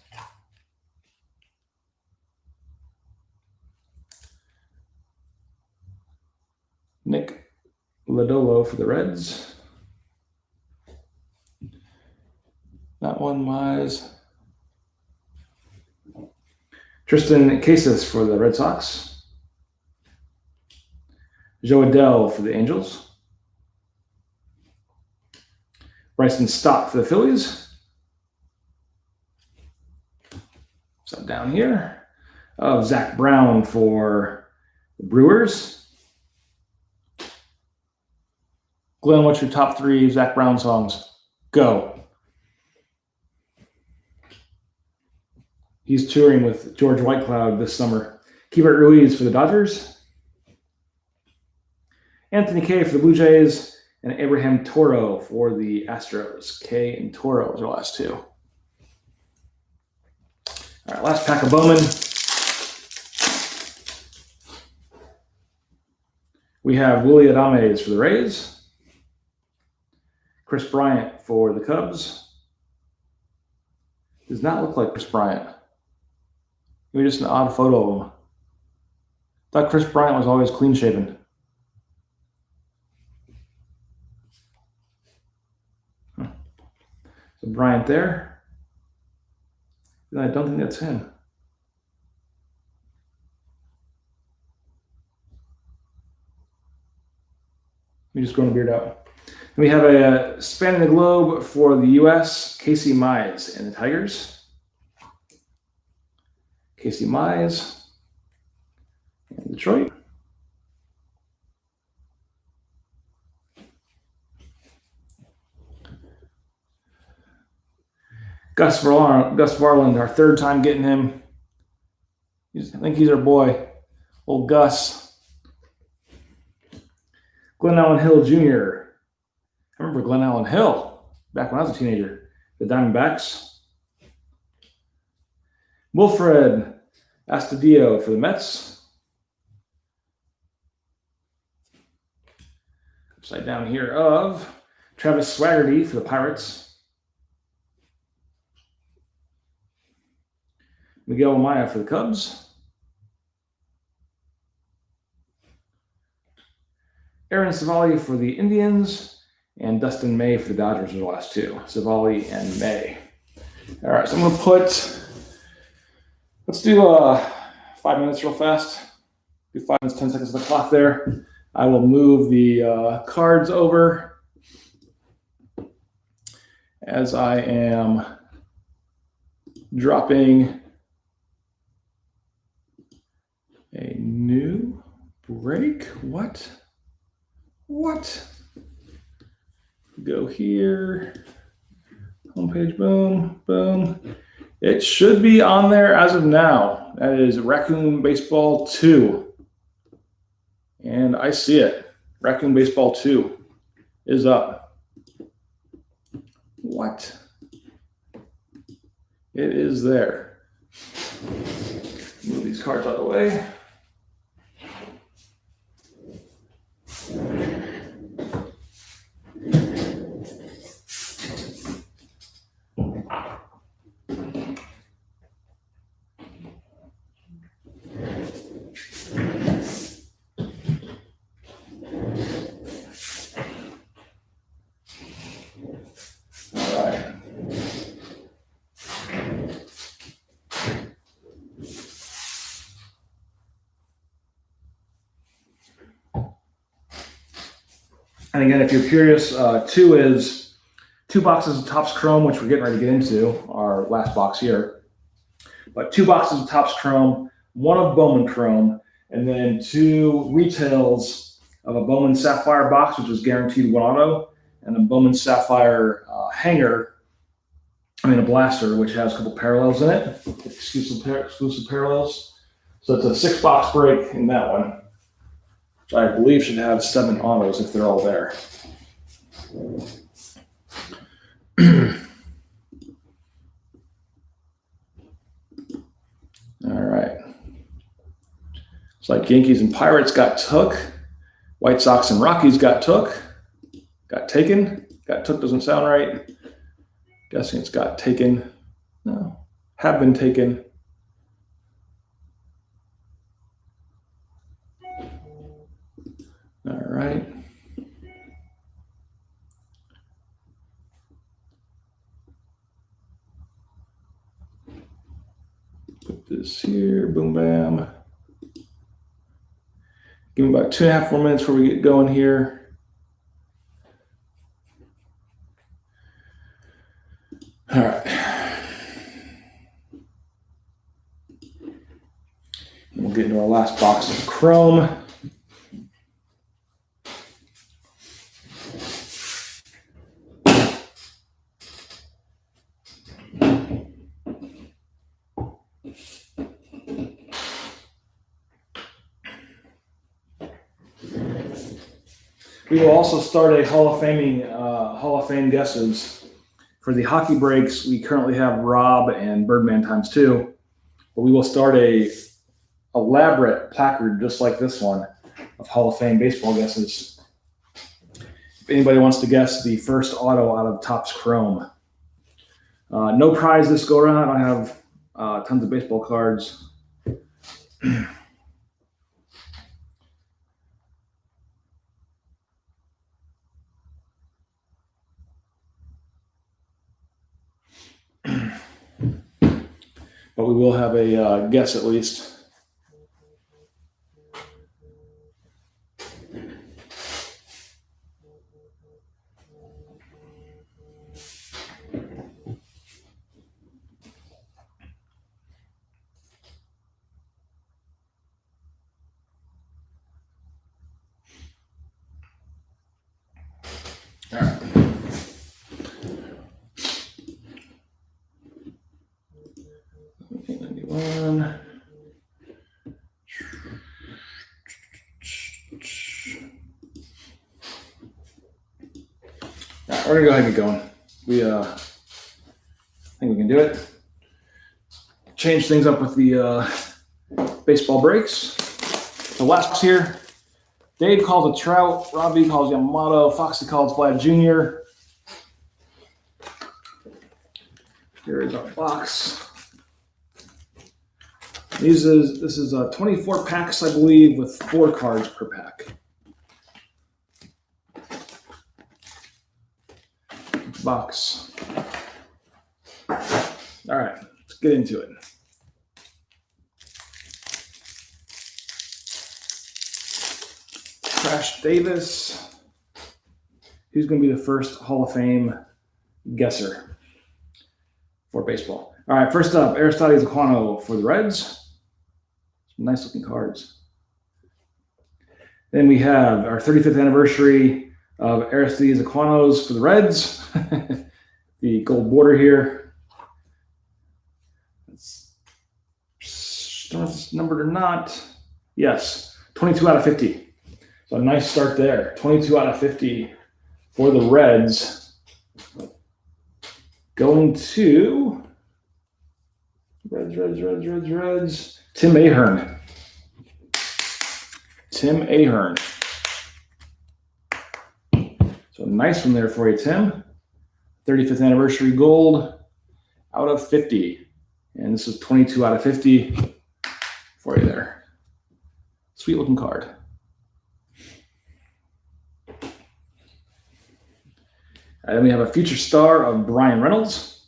Nick Lodolo for the Reds. That one was Tristan Casas for the Red Sox. Joe Adell for the Angels. Bryson Stott for the Phillies. So down here. Zach Brown for the Brewers. Glenn, what's your top 3 Zach Brown songs? Go. He's touring with George Whitecloud this summer. Keibert Ruiz for the Dodgers. Anthony Kay for the Blue Jays. And Abraham Toro for the Astros. Kay and Toro are the last two. All right, last pack of Bowman. We have Willie Adames for the Rays. Chris Bryant for the Cubs. Does not look like Chris Bryant. Maybe just an odd photo of him. Thought Chris Bryant was always clean shaven. So Bryant there. I don't think that's him. Let me just grow the beard out. We have a spanning the globe for the U.S., Casey Mize and the Tigers. Casey Mize and Detroit. Gus Varland, our third time getting him. I think he's our boy, old Gus. Glenn Allen Hill Jr. I remember Glenn Allen Hill back when I was a teenager. The Diamondbacks. Wilfred Astudillo for the Mets. Upside down here of Travis Swaggerty for the Pirates. Miguel Amaya for the Cubs. Aaron Civale for the Indians. And Dustin May for the Dodgers are the last two. Civale and May. All right, so I'm going to let's do 5 minutes real fast. Do 5 minutes, 10 seconds on the clock there. I will move the cards over as I am dropping a new break. What? Go here. Homepage, boom, boom. It should be on there as of now. That is Raccoon Baseball 2. And I see it. Raccoon Baseball 2 is up. What? It is there. Move these cards out of the way. And again, if you're curious, 2 is 2 boxes of Topps Chrome, which we're getting ready to get into, our last box here. But 2 boxes of Topps Chrome, 1 of Bowman Chrome, and then 2 retails of a Bowman Sapphire box, which is guaranteed 1 auto, and a Bowman Sapphire hanger, a blaster, which has a couple parallels in it, exclusive parallels. So it's a 6-box break in that one. I believe should have 7 autos if they're all there. All right. It's like Yankees and Pirates got took. White Sox and Rockies got took. Got taken. Got took doesn't sound right. Guessing it's got taken. No. Have been taken. All right. Put this here, boom, bam. Give me about 2.5 more minutes before we get going here. All right. And we'll get into our last box of Chrome. We will also start a Hall of Fame guesses. For the hockey breaks, we currently have Rob and Birdman ×2, but we will start a elaborate placard just like this one of Hall of Fame baseball guesses. If anybody wants to guess the first auto out of Topps Chrome. No prize this go around. I have tons of baseball cards. but we will have a guess at least. All right. $91. All right, we're gonna go ahead and get going. I think we can do it. Change things up with the baseball breaks. The last here, Dave calls it Trout, Robbie calls Yamamoto, Foxy calls Vlad Jr. Here is our box. This is 24 packs, I believe, with 4 cards per pack. Box. All right, let's get into it. Crash Davis. Who's going to be the first Hall of Fame guesser for baseball? All right, first up, Aristides Aquino for the Reds. Some nice looking cards. Then we have our 35th anniversary of Aristides Aquino's for the Reds. The gold border here. Don't know if it's numbered or not. Yes, 22 out of 50. So a nice start there. 22 out of 50 for the Reds. Going to Reds. Tim Ahern. So a nice one there for you, Tim. 35th anniversary gold out of 50. And this is 22 out of 50 for you there. Sweet looking card. And then we have a future star of Brian Reynolds.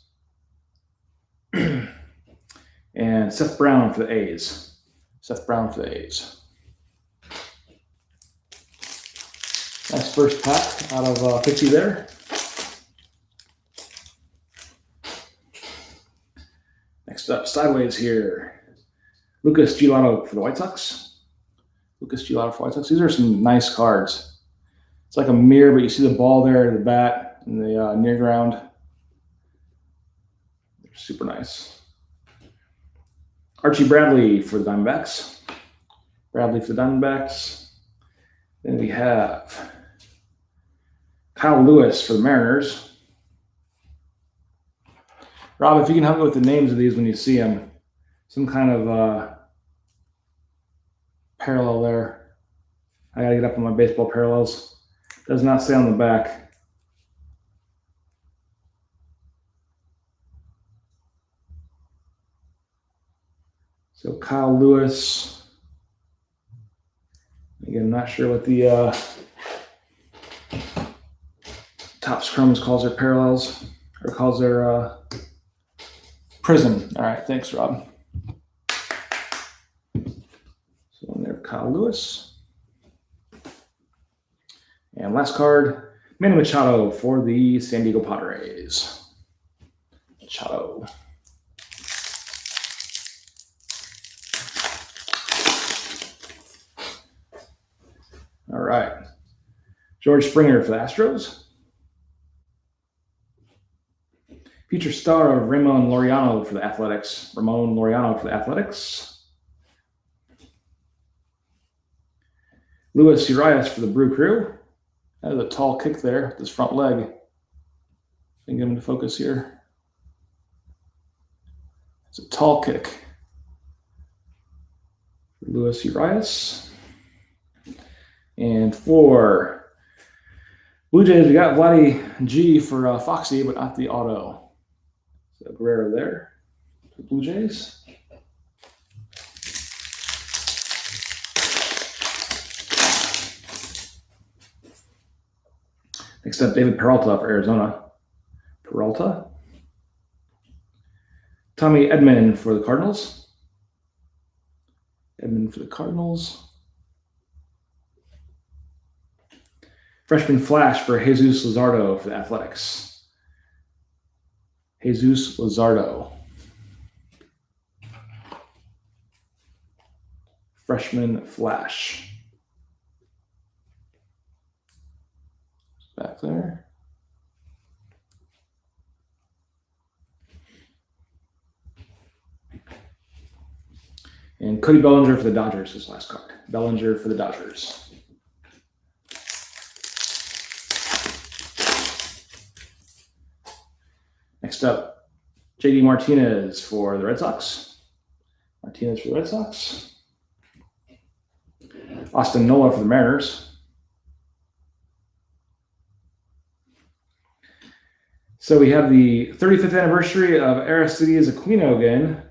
And Seth Brown for the A's. Nice first pack out of 50 there. Next up, sideways here. Lucas Giolito for the White Sox. These are some nice cards. It's like a mirror, but you see the ball there, the bat, and the near ground. They're super nice. Archie Bradley for the Diamondbacks. Then we have Kyle Lewis for the Mariners. Rob, if you can help me with the names of these when you see them. Some kind of parallel there. I got to get up on my baseball parallels. Does not say on the back. So Kyle Lewis. Again, I'm not sure what the Topps Crumbs calls their parallels, or calls their prism. All right, thanks, Rob. So in there, Kyle Lewis. And last card, Manny Machado for the San Diego Padres. Machado. All right. George Springer for the Astros. Future star of Ramon Laureano for the Athletics. Luis Urias for the Brew Crew. That is a tall kick there, this front leg. Can get him to focus here. It's a tall kick. Luis Urias. And for Blue Jays, we got Vladdy G for Foxy, but not the auto. So Guerrero there for Blue Jays. Next up, David Peralta for Arizona. Tommy Edman for the Cardinals. Edman for the Cardinals. Freshman Flash for Jesus Luzardo for the Athletics. Jesus Luzardo. Freshman Flash. Back there. And Cody Bellinger for the Dodgers, his last card. Bellinger for the Dodgers. Next up, JD Martinez for the Red Sox. Martinez for the Red Sox. Austin Nola for the Mariners. So we have the 35th anniversary of Aristides Aquino again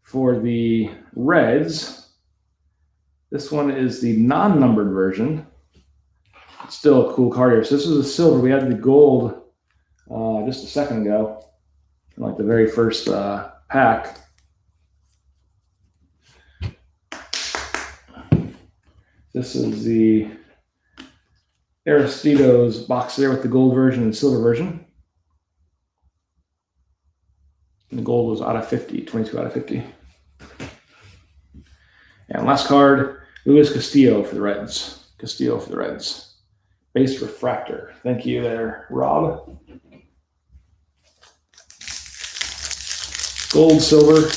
for the Reds. This one is the non-numbered version. It's still a cool card here. So this is a silver. We had the gold just a second ago, like the very first pack. This is the Aristides box there with the gold version and silver version. And the gold was out of 50, 22 out of 50. And last card, Luis Castillo for the Reds. Castillo for the Reds. Base refractor. Thank you there, Rob. Gold, silver.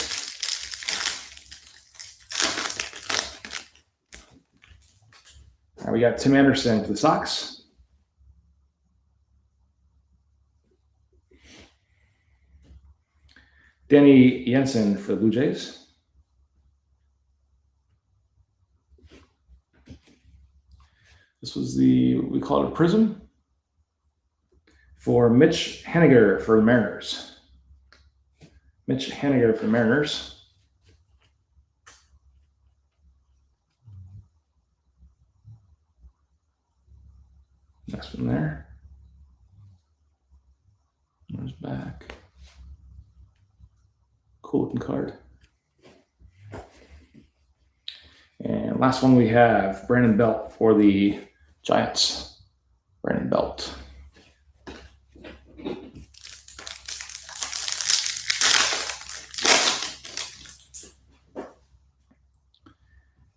All right, we got Tim Anderson for the Sox. Danny Jensen for the Blue Jays. This was we call it a prism for Mitch Haniger for the Mariners. Mitch Haniger for the Mariners. Next one there. There's back. Cool looking card. And last one we have Brandon Belt for the Giants. Brandon Belt.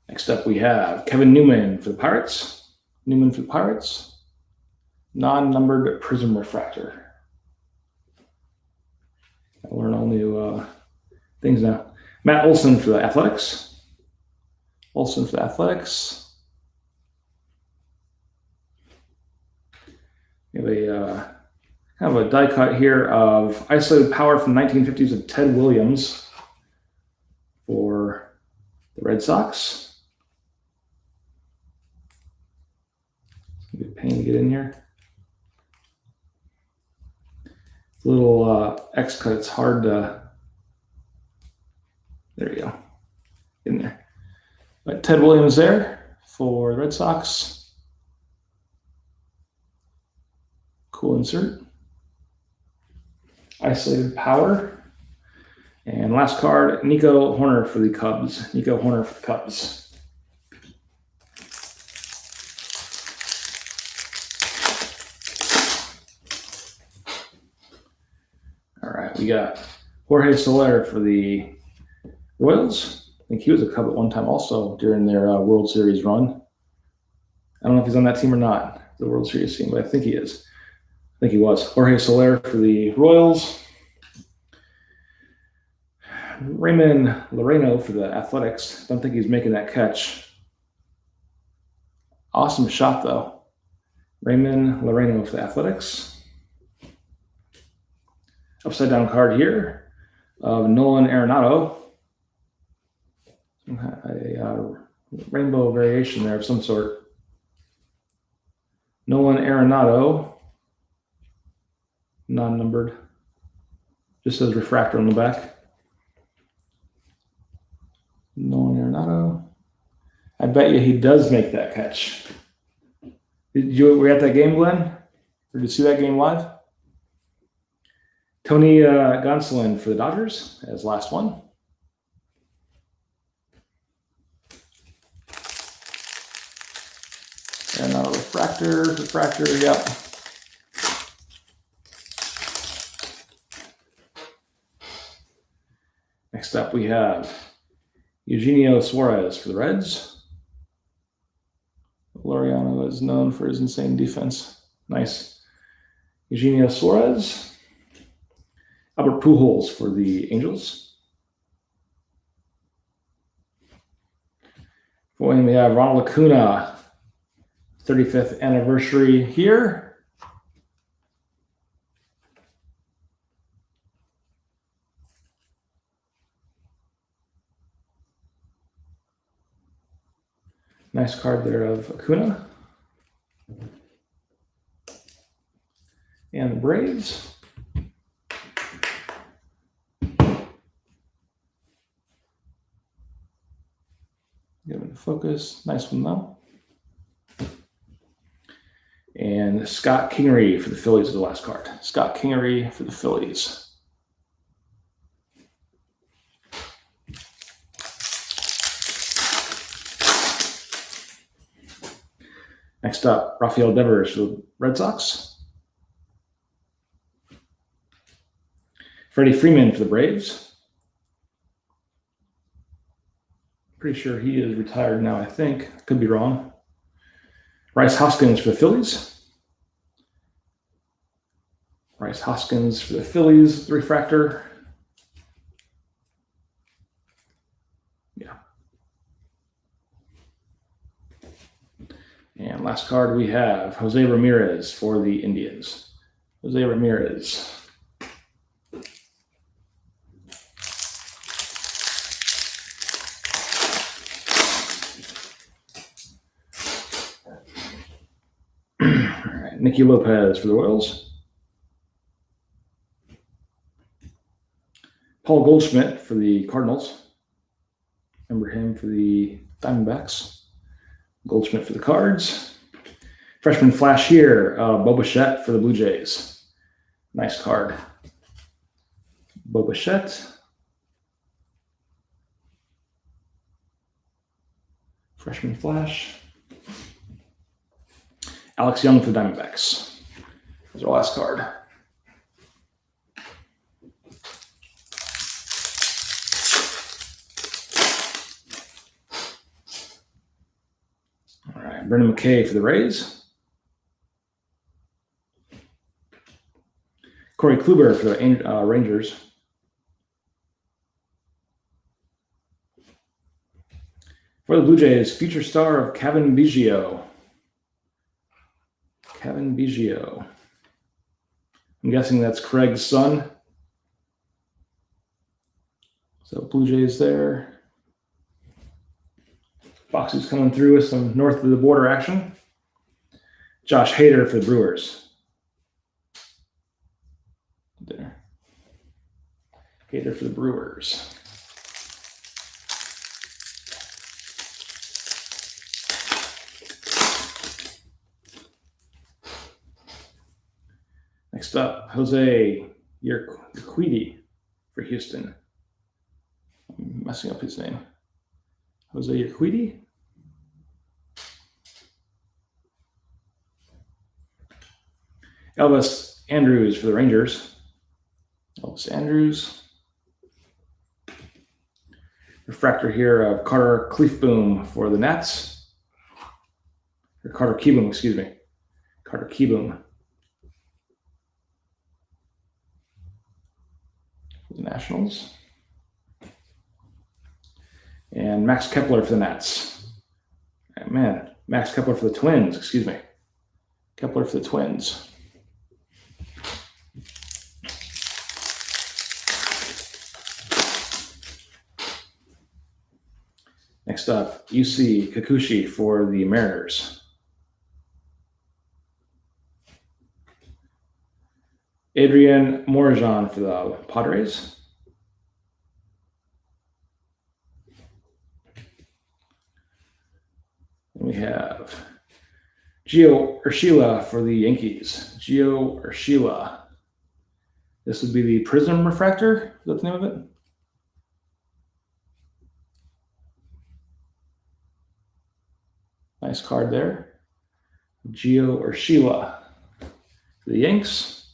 Next up we have Kevin Newman for the Pirates. Newman for the Pirates. Non-numbered prism refractor. I learn all new things now. Matt Olson for the Athletics. Olson for the Athletics. We have a kind of a die cut here of isolated power from the 1950s of Ted Williams for the Red Sox. It's gonna be a pain to get in here. It's a little X cut. It's hard to. There you go. In there. But Ted Williams there for the Red Sox. Cool insert. Isolated power. And last card, Nico Hoerner for the Cubs. Nico Hoerner for the Cubs. All right, we got Jorge Soler for the Royals. I think he was a Cub at one time also during their World Series run. I don't know if he's on that team or not, the World Series team, but I think he is. I think he was. Jorge Soler for the Royals. Raymond Loreno for the Athletics. Don't think he's making that catch. Awesome shot, though. Raymond Loreno for the Athletics. Upside down card here of Nolan Arenado. A rainbow variation there of some sort. Nolan Arenado. Non-numbered. Just says refractor on the back. Nolan Arenado. I bet you he does make that catch. Were you at that game, Glenn? Or did you see that game live? Tony Gonsolin for the Dodgers as last one. And a refractor, yep. Next up, we have Eugenio Suarez for the Reds. Laureano is known for his insane defense. Nice. Eugenio Suarez. Albert Pujols for the Angels. Then we have Ronald Acuna, 35th anniversary here. Nice card there of Acuna. And the Braves. Give it a focus. Nice one, though. And Scott Kingery for the Phillies is the last card. Scott Kingery for the Phillies. Next up, Rafael Devers for the Red Sox. Freddie Freeman for the Braves. Pretty sure he is retired now, I think. Could be wrong. Rhys Hoskins for the Phillies. Rhys Hoskins for the Phillies, the refractor. Yeah. And last card we have Jose Ramirez for the Indians. Jose Ramirez. All right, Nicky Lopez for the Royals. Paul Goldschmidt for the Cardinals. Remember him for the Diamondbacks. Goldschmidt for the Cards. Freshman flash here, Bo Bichette for the Blue Jays. Nice card. Bo Bichette. Freshman flash. Alex Young for the Diamondbacks. That's our last card. All right, Brendan McKay for the Rays. Corey Kluber for the Rangers. For the Blue Jays, future star of Kevin Biggio. Kevin Biggio. I'm guessing that's Craig's son. So Blue Jays there. Foxy's coming through with some north of the border action. Josh Hader for the Brewers. There. Hader for the Brewers. Next up, Jose Urquidy for Houston. I'm messing up his name. Jose Urquidy. Elvis Andrews for the Rangers. Elvis Andrews. Refractor here of Carter Cleefboom for the Nats. Or Carter Kieboom, excuse me. Carter Kieboom. The Nationals. And Max Kepler for the Nats. Man, Max Kepler for the Twins, excuse me. Kepler for the Twins. Next up, UC Kikuchi for the Mariners. Adrian Morajan for the Padres. And we have Gio Urshela for the Yankees. Gio Urshela. This would be the Prism Refractor. Is that the name of it? Nice card there. Gio Urshela for the Yanks.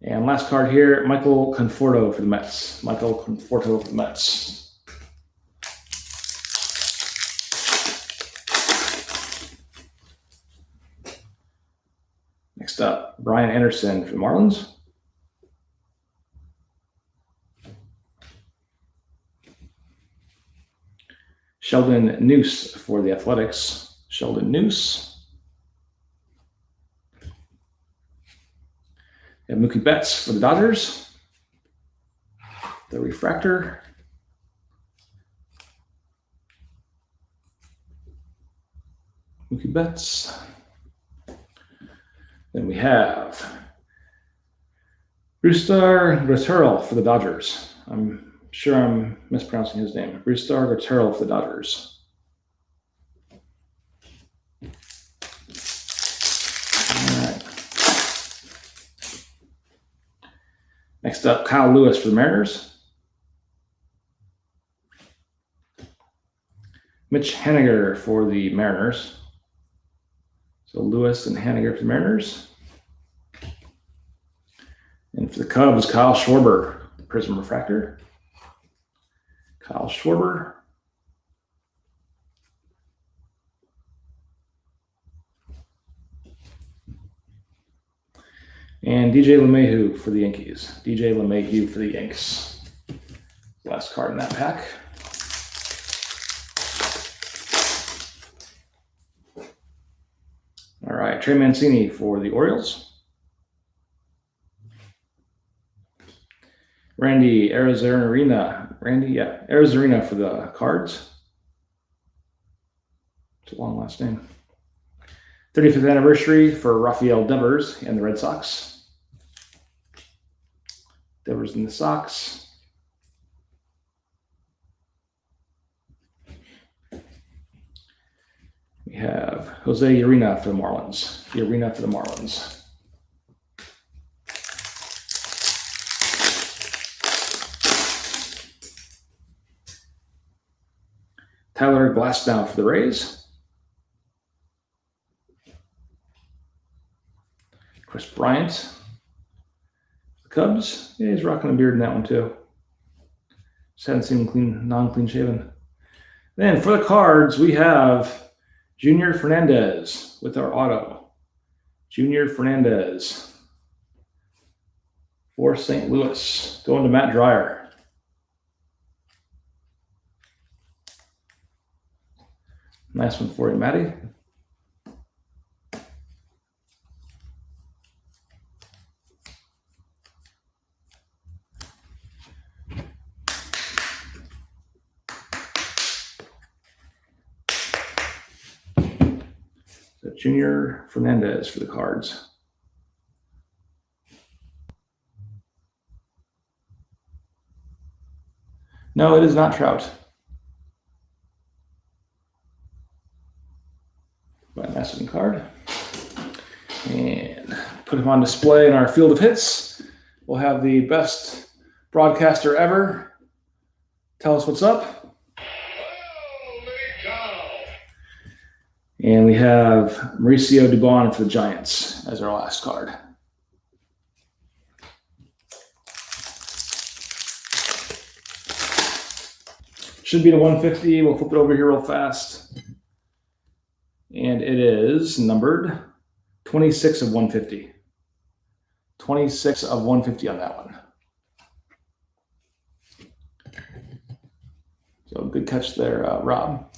And last card here, Michael Conforto for the Mets. Michael Conforto for the Mets. Next up, Brian Anderson for the Marlins. Sheldon Noose for the Athletics. Sheldon Noose. And Mookie Betts for the Dodgers. The Refractor. Mookie Betts. Then we have Brusdar Graterol for the Dodgers. I'm sure I'm mispronouncing his name. Brusdar Graterol for the Dodgers. All right. Next up, Kyle Lewis for the Mariners. Mitch Haniger for the Mariners. So Lewis and Haniger for the Mariners. And for the Cubs, Kyle Schwarber, the Prism Refractor. Kyle Schwarber. And DJ LeMahieu for the Yankees. DJ LeMahieu for the Yanks. Last card in that pack. All right, Trey Mancini for the Orioles. Randy Arozarena. Arozarena for the Cards. It's a long last name. 35th anniversary for Rafael Devers and the Red Sox. Devers and the Sox. We have Jose Urena for the Marlins. Urena for the Marlins. Tyler Glasnow for the Rays. Chris Bryant. The Cubs. Yeah, he's rocking a beard in that one too. Just hadn't seen him non-clean shaven. Then for the Cards, we have Junior Fernandez with our auto. Junior Fernandez for St. Louis. Going to Matt Dreyer. Nice one for you, Matty. So Junior Fernandez for the Cards. No, it is not Trout. But nice looking card. And put him on display in our field of hits. We'll have the best broadcaster ever tell us what's up. And we have Mauricio Dubon for the Giants as our last card. Should be to 150. We'll flip it over here real fast. And it is numbered 26 of 150. 26 of 150 on that one. So good catch there, Rob.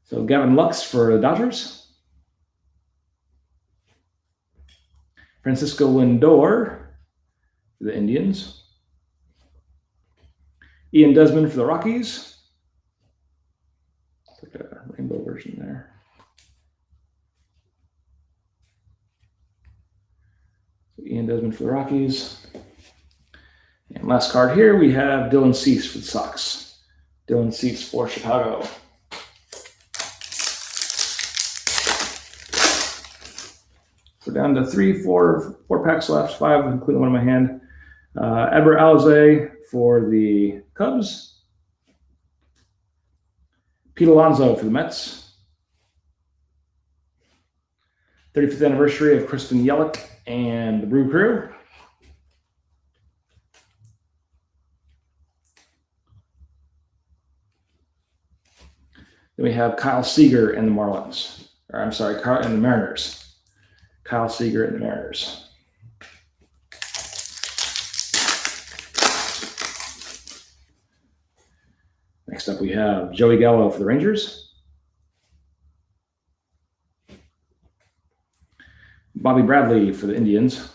So Gavin Lux for the Dodgers. Francisco Lindor for the Indians. Ian Desmond for the Rockies. It's like a rainbow version there. So Ian Desmond for the Rockies. And last card here, we have Dylan Cease for the Sox. Dylan Cease for Chicago. we're down to four packs left, 5, including one in my hand. Edward Alze for the Cubs. Pete Alonso for the Mets. 35th anniversary of Kristen Yelich and the Brew Crew. Then we have Kyle Seager and the Marlins. Or I'm sorry, and the Mariners. Kyle Seager and the Mariners. Next up, we have Joey Gallo for the Rangers. Bobby Bradley for the Indians.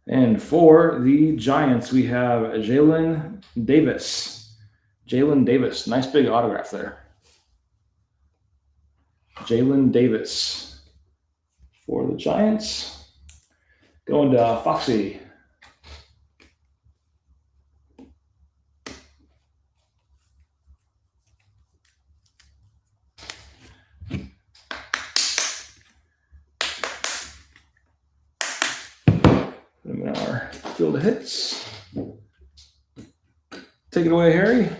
And for the Giants, we have Jalen Davis. Jalen Davis, nice big autograph there. Jalen Davis for the Giants. Going to Foxy. In our field of hits. Take it away, Harry.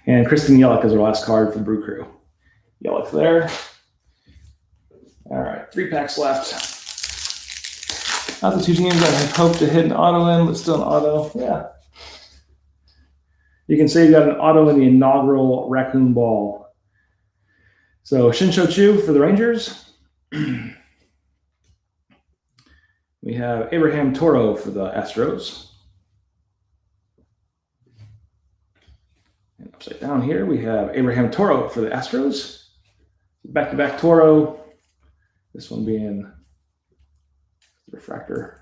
And Kristen Yelich is our last card for the Brew Crew. Yelich there. All right, 3 packs left. Not the 2 teams I had hoped to hit an auto in, but still an auto. Yeah. You can say you got an auto in the inaugural Raccoon Ball. So Shin-Sho Choo for the Rangers. We have Abraham Toro for the Astros. And upside down here, we have Abraham Toro for the Astros. Back-to-back Toro. This one being the refractor.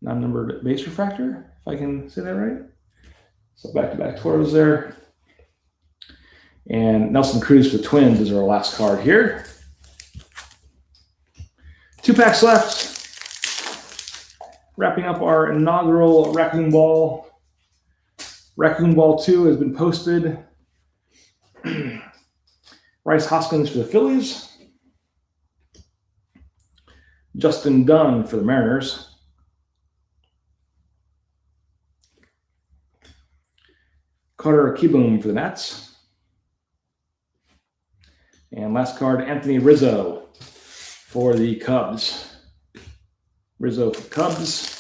Non-numbered base refractor, if I can say that right. So back-to-back Toros there. And Nelson Cruz for the Twins is our last card here. 2 packs left. Wrapping up our inaugural Raccoon Ball. Raccoon Ball 2 has been posted. Rice Hoskins for the Phillies. Justin Dunn for the Mariners. Carter Kieboom for the Nats. And last card, Anthony Rizzo for the Cubs. Rizzo for the Cubs.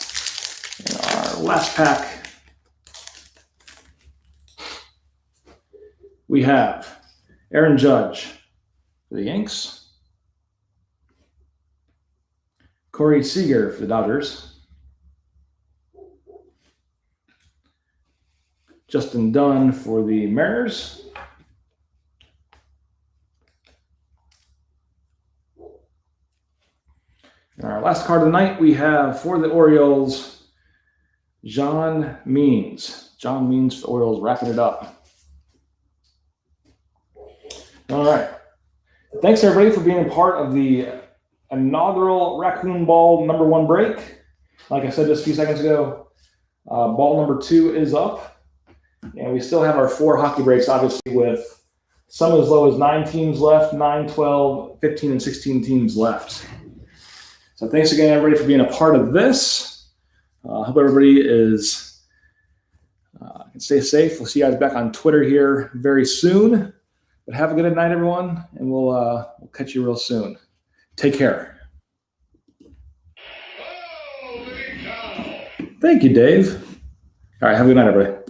And our last pack, we have Aaron Judge for the Yanks. Corey Seager for the Dodgers. Justin Dunn for the Mariners. Our last card of the night, we have for the Orioles, John Means. John Means for the Orioles, wrapping it up. All right. Thanks, everybody, for being a part of the inaugural Raccoon Ball #1 break. Like I said just a few seconds ago, ball #2 is up. And we still have our 4 hockey breaks, obviously, with some as low as 9 teams left, 9, 12, 15, and 16 teams left. So thanks again, everybody, for being a part of this. I hope everybody can stay safe. We'll see you guys back on Twitter here very soon. But have a good night, everyone, and we'll catch you real soon. Take care. Thank you, Dave. All right, have a good night, everybody.